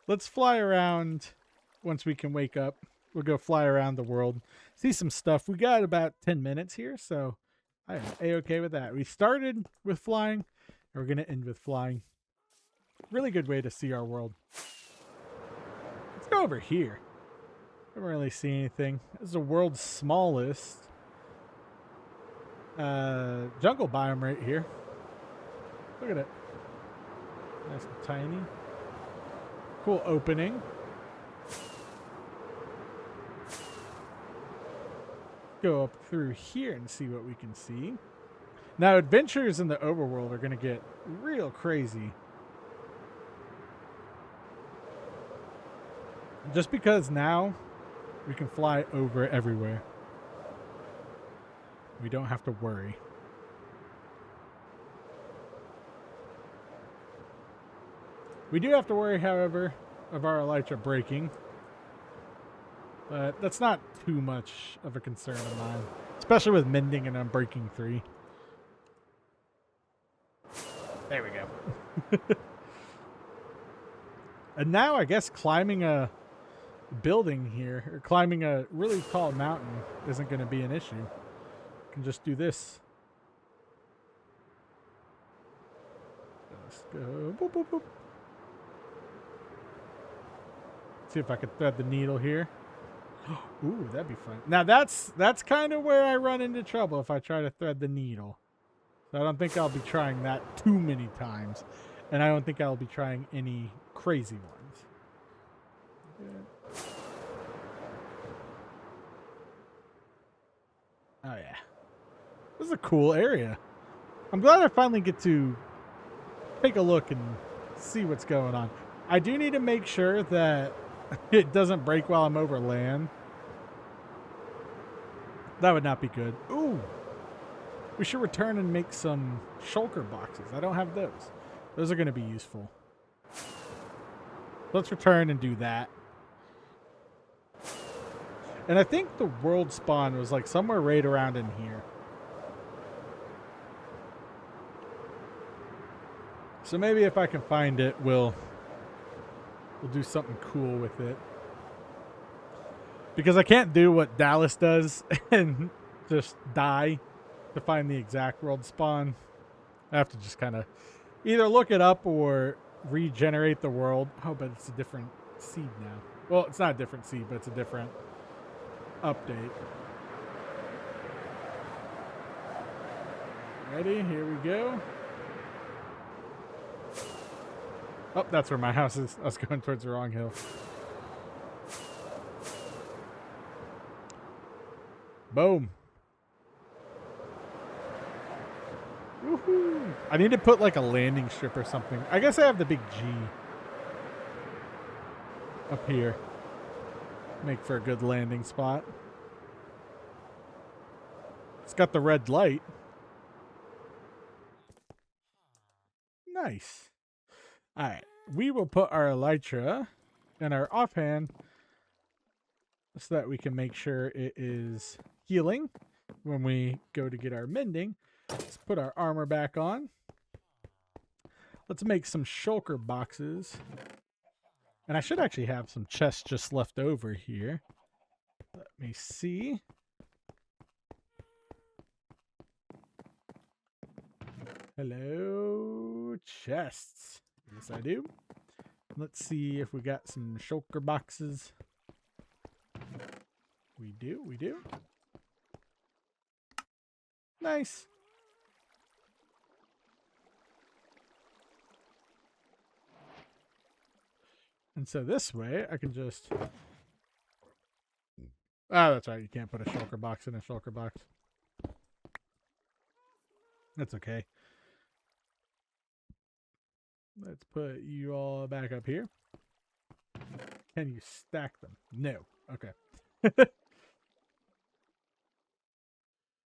Let's fly around once we can wake up. We'll go fly around the world, see some stuff. We got about 10 minutes here, so I am A-okay with that. We started with flying, and we're going to end with flying. Really good way to see our world. Let's go over here. I don't really see anything. This is the world's smallest jungle biome right here. Look at it. Nice and tiny. Cool opening. Go up through here and see what we can see. Now, adventures in the overworld are going to get real crazy. Just because now we can fly over everywhere. We don't have to worry. We do have to worry, however, of our elytra breaking. But that's not too much of a concern of mine. Especially with mending and unbreaking 3. There we go. And now I guess climbing a building here, or climbing a really tall mountain, isn't going to be an issue. I can just do this. Let's go. Boop, boop, boop. See if I could thread the needle here. Ooh, that'd be fun. Now that's kind of where I run into trouble if I try to thread the needle. So I don't think I'll be trying that too many times. And I don't think I'll be trying any crazy ones. Oh, yeah. This is a cool area. I'm glad I finally get to take a look and see what's going on. I do need to make sure that it doesn't break while I'm over land. That would not be good. Ooh. We should return and make some shulker boxes. I don't have those. Those are going to be useful. Let's return and do that. And I think the world spawn was like somewhere right around in here. So maybe if I can find it, we'll do something cool with it. Because I can't do what Dallas does and just die to find the exact world spawn. I have to just kind of either look it up or regenerate the world. Oh, but it's a different seed now. Well, it's not a different seed, but it's a different update. Ready? Here we go. Oh, that's where my house is. I was going towards the wrong hill. Boom. Woohoo. I need to put like a landing strip or something. I guess I have the big G up here. Make for a good landing spot. It's got the red light. Nice. All right. We will put our elytra in our offhand so that we can make sure it is healing when we go to get our mending. Let's put our armor back on. Let's make some shulker boxes. And I should actually have some chests just left over here. Let me see. Hello, chests. Yes, I do. Let's see if we got some shulker boxes. We do, we do. Nice. And so this way, I can just... Ah, that's right. You can't put a shulker box in a shulker box. That's okay. Let's put you all back up here. Can you stack them? No. Okay.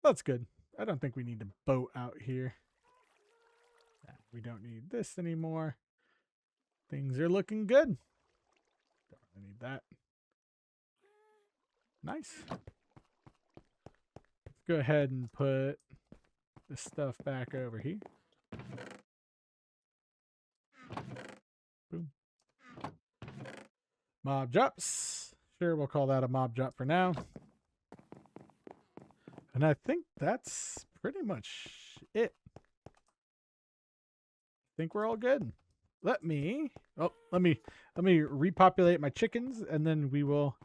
That's good. I don't think we need to boat out here. We don't need this anymore. Things are looking good. Don't really need that. Nice. Let's go ahead and put this stuff back over here. Boom. Mob drops. Sure, we'll call that a mob drop for now. And I think that's pretty much it. I think we're all good. Let me repopulate my chickens, and then we will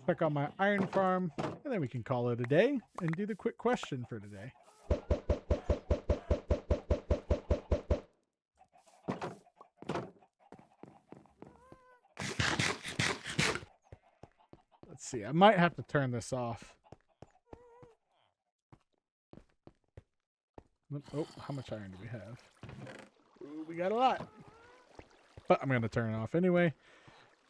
check on my iron farm, and then we can call it a day and do the quick question for today. Let's see. I might have to turn this off. Oh, how much iron do we have? Ooh, we got a lot. But I'm going to turn it off anyway.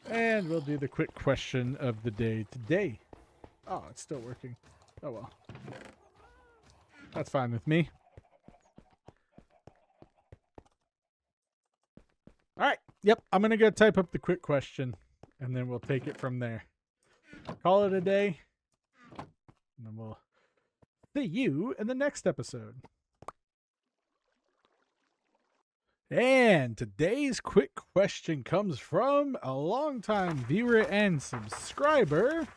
And we'll do the quick question of the day today. Oh, it's still working. Oh, well. That's fine with me. All right. Yep. I'm going to go type up the quick question, and then we'll take it from there. Call it a day. And then we'll see you in the next episode. And today's quick question comes from a longtime viewer and subscriber.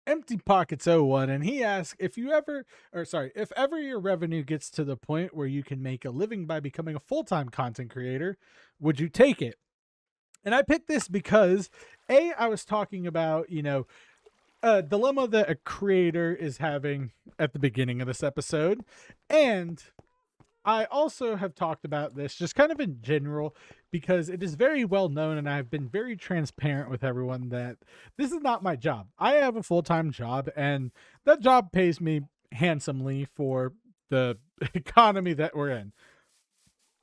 Empty Pockets 01, and he asks if ever your revenue gets to the point where you can make a living by becoming a full-time content creator, would you take it? And I picked this because I was talking about, a dilemma that a creator is having at the beginning of this episode, and I also have talked about this just kind of in general because it is very well known, and I've been very transparent with everyone that this is not my job. I have a full-time job, and that job pays me handsomely for the economy that we're in.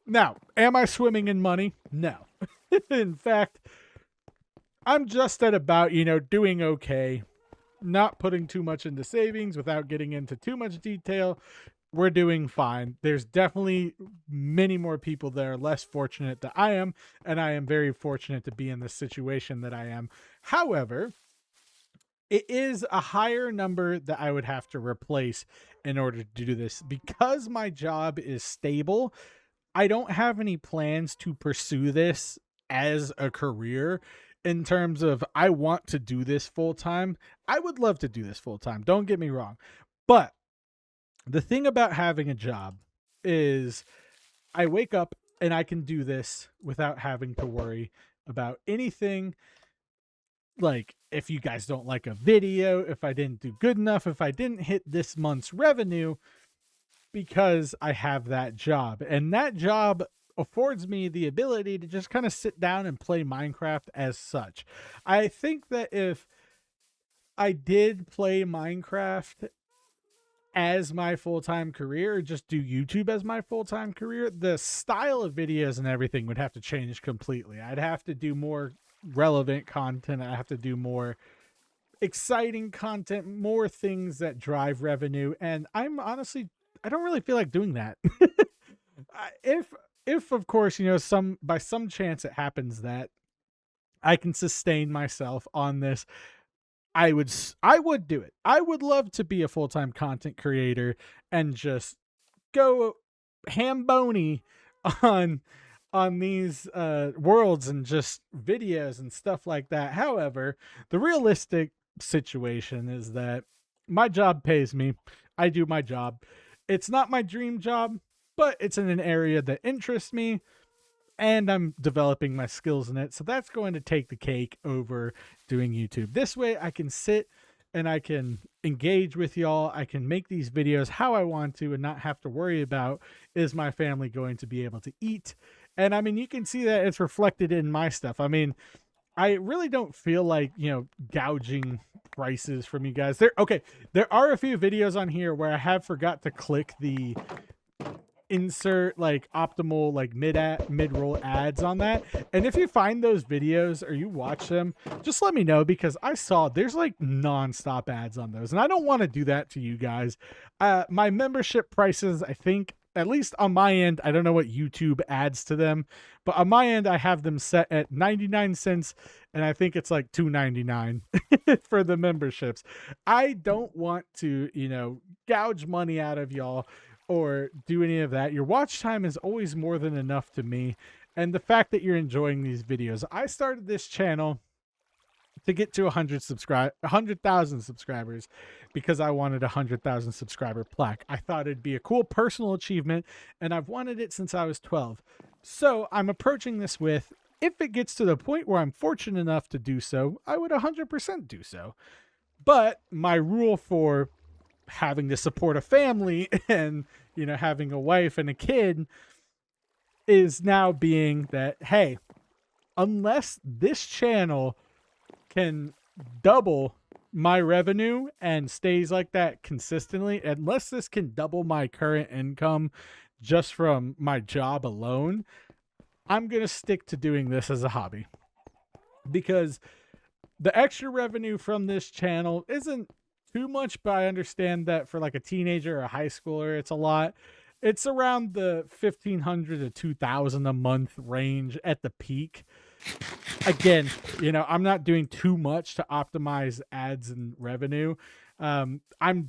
Now, am I swimming in money? No. In fact, I'm just at about, doing okay, not putting too much into savings without getting into too much detail. We're doing fine. There's definitely many more people that are less fortunate than I am, and I am very fortunate to be in the situation that I am. However, it is a higher number that I would have to replace in order to do this. Because my job is stable, I don't have any plans to pursue this as a career in terms of I want to do this full time. I would love to do this full time. Don't get me wrong. But the thing about having a job is I wake up and I can do this without having to worry about anything. Like, if you guys don't like a video, if I didn't do good enough, if I didn't hit this month's revenue, because I have that job. And that job affords me the ability to just kind of sit down and play Minecraft as such. I think that if I did play Minecraft as my full-time career, or just do YouTube as my full-time career, the style of videos and everything would have to change completely. I'd have to do more relevant content. I have to do more exciting content, more things that drive revenue. And I'm honestly, I don't really feel like doing that. If of course, some by some chance it happens that I can sustain myself on this, I would do it. I would love to be a full-time content creator and just go hambony on these worlds and just videos and stuff like that. However, the realistic situation is that my job pays me. I do my job. It's not my dream job, but it's in an area that interests me, and I'm developing my skills in it. So that's going to take the cake over doing YouTube. This way I can sit and I can engage with y'all. I can make these videos how I want to and not have to worry about, is my family going to be able to eat? And I mean, you can see that it's reflected in my stuff. I mean, I really don't feel like, gouging prices from you guys. There are a few videos on here where I have forgot to click the insert like optimal like mid-roll ads on that, and if you find those videos or you watch them, just let me know, because I saw there's like non-stop ads on those, and I don't want to do that to you guys. My membership prices, I think, at least on my end, I don't know what YouTube adds to them, but on my end I have them set at 99 cents, and I think it's like $2.99 for the memberships. I don't want to gouge money out of y'all or do any of that. Your watch time is always more than enough to me. And the fact that you're enjoying these videos. I started this channel to get to 100,000 subscribers because I wanted a 100,000 subscriber plaque. I thought it'd be a cool personal achievement, and I've wanted it since I was 12. So I'm approaching this with, if it gets to the point where I'm fortunate enough to do so, I would 100% do so. But my rule for having to support a family and having a wife and a kid is now being that, hey, unless this channel can double my revenue and stays like that consistently, unless this can double my current income just from my job alone, I'm gonna stick to doing this as a hobby, because the extra revenue from this channel isn't too much, but I understand that for like a teenager or a high schooler, it's a lot. It's around the 1,500 to 2,000 a month range at the peak. Again, I'm not doing too much to optimize ads and revenue. I'm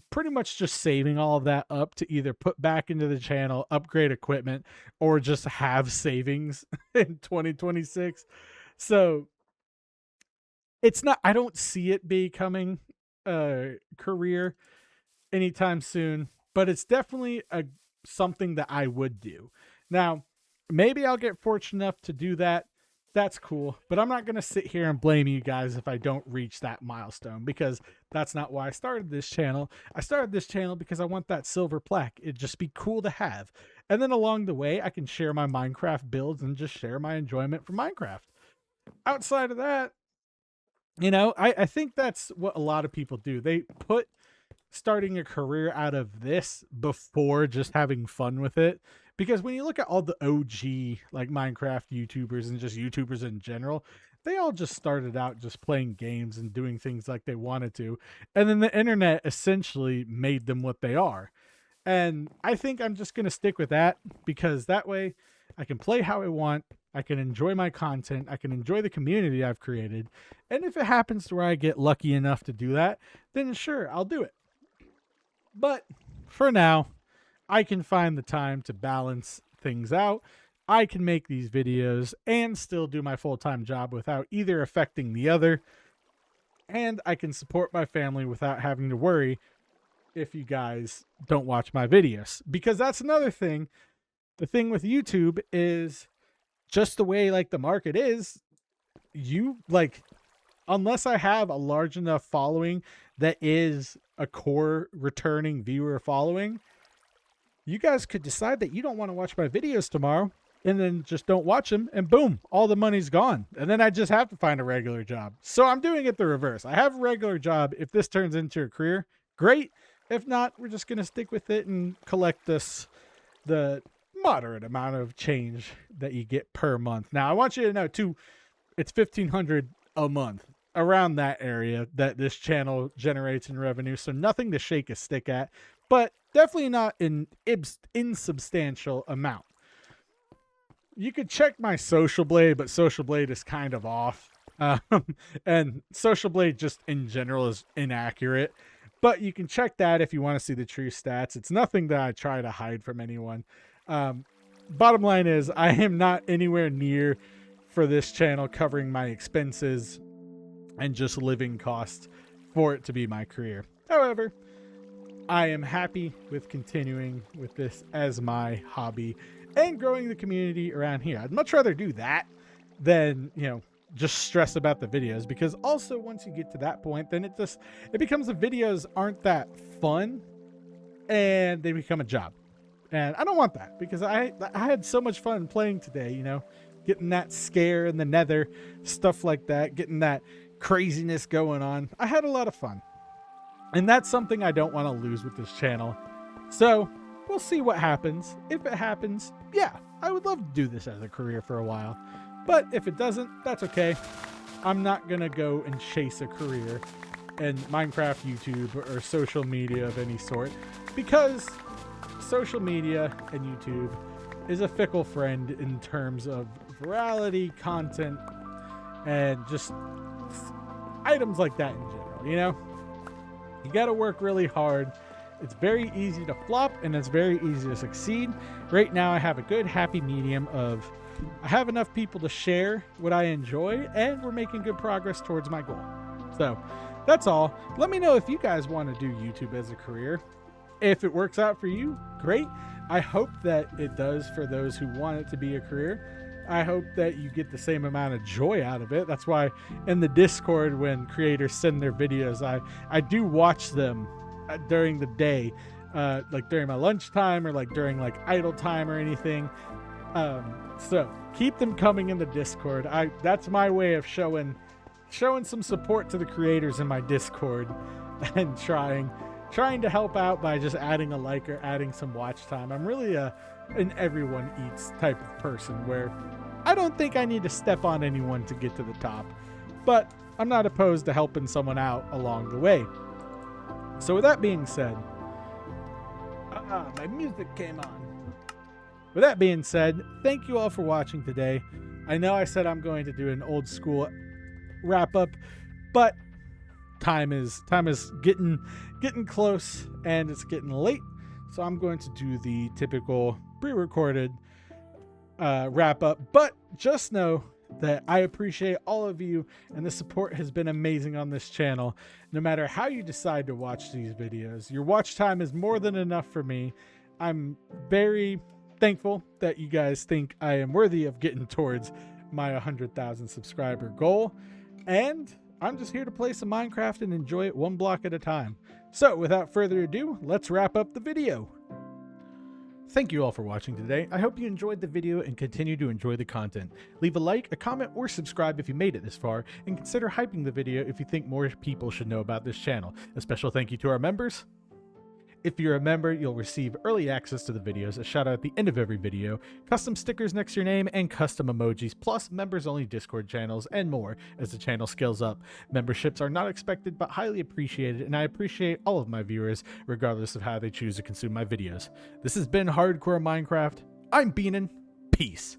pretty much just saving all of that up to either put back into the channel, upgrade equipment, or just have savings in 2026. So it's not, I don't see it becoming a career anytime soon, but it's definitely something that I would do. Now, maybe I'll get fortunate enough to do that that's cool. But I'm not going to sit here and blame you guys if I don't reach that milestone, because that's not why I started this channel. I started this channel because I want that silver plaque. It'd just be cool to have. And then along the way, I can share my Minecraft builds and just share my enjoyment for Minecraft. Outside of that, you know, I think that's what a lot of people do. They put starting a career out of this before just having fun with it. Because when you look at all the OG like Minecraft YouTubers and just YouTubers in general, they all just started out just playing games and doing things like they wanted to. And then the internet essentially made them what they are. And I think I'm just going to stick with that, because that way I can play how I want. I can enjoy my content. I can enjoy the community I've created. And if it happens to where I get lucky enough to do that, then sure, I'll do it. But for now, I can find the time to balance things out. I can make these videos and still do my full-time job without either affecting the other. And I can support my family without having to worry if you guys don't watch my videos. Because that's another thing. The thing with YouTube is just the way like the market is. You like, unless I have a large enough following that is a core returning viewer following, you guys could decide that you don't want to watch my videos tomorrow and then just don't watch them, and boom, all the money's gone. And then I just have to find a regular job. So I'm doing it the reverse. I have a regular job. If this turns into a career, great. If not, we're just going to stick with it and collect the moderate amount of change that you get per month. Now, I want you to know too, it's $1,500 a month, around that area, that this channel generates in revenue. So nothing to shake a stick at, but definitely not an insubstantial amount. You could check my Social Blade, but Social Blade is kind of off. And Social Blade just in general is inaccurate. But you can check that if you want to see the true stats. It's nothing that I try to hide from anyone. Bottom line is, I am not anywhere near for this channel covering my expenses and just living costs for it to be my career. However, I am happy with continuing with this as my hobby and growing the community around here. I'd much rather do that than, you know, just stress about the videos, because also once you get to that point, then it becomes the videos aren't that fun and they become a job. And I don't want that, because I had so much fun playing today, you know, getting that scare in the Nether, stuff like that, getting that craziness going on. I had a lot of fun. And that's something I don't want to lose with this channel. So we'll see what happens. If it happens, yeah, I would love to do this as a career for a while. But if it doesn't, that's okay. I'm not going to go and chase a career in Minecraft, YouTube, or social media of any sort, because social media and YouTube is a fickle friend in terms of virality, content, and just items like that in general, you know? You got to work really hard. It's very easy to flop, and it's very easy to succeed. Right now, I have a good happy medium of I have enough people to share what I enjoy, and we're making good progress towards my goal. So that's all. Let me know if you guys want to do YouTube as a career. If it works out for you, great. I hope that it does for those who want it to be a career. I hope that you get the same amount of joy out of it. That's why in the Discord, when creators send their videos, I do watch them during the day, like during my lunchtime or like during like idle time or anything. So keep them coming in the Discord. That's my way of showing some support to the creators in my Discord, and trying to help out by just adding a like or adding some watch time. I'm really an everyone eats type of person, where I don't think I need to step on anyone to get to the top, but I'm not opposed to helping someone out along the way. So with that being said, my music came on. With that being said, thank you all for watching today. I know I said I'm going to do an old school wrap up, but time is getting close and it's getting late. So I'm going to do the typical pre-recorded wrap up, but just know that I appreciate all of you, and the support has been amazing on this channel. No matter how you decide to watch these videos, your watch time is more than enough for me. I'm very thankful that you guys think I am worthy of getting towards my 100,000 subscriber goal, and I'm just here to play some Minecraft and enjoy it one block at a time. So without further ado, let's wrap up the video. Thank you all for watching today. I hope you enjoyed the video and continue to enjoy the content. Leave a like, a comment, or subscribe if you made it this far, and consider hyping the video if you think more people should know about this channel. A special thank you to our members. If you're a member, you'll receive early access to the videos, a shout out at the end of every video, custom stickers next to your name, and custom emojis, plus members-only Discord channels, and more as the channel scales up. Memberships are not expected but highly appreciated, and I appreciate all of my viewers, regardless of how they choose to consume my videos. This has been Hardcore Minecraft. I'm Beanin'. Peace.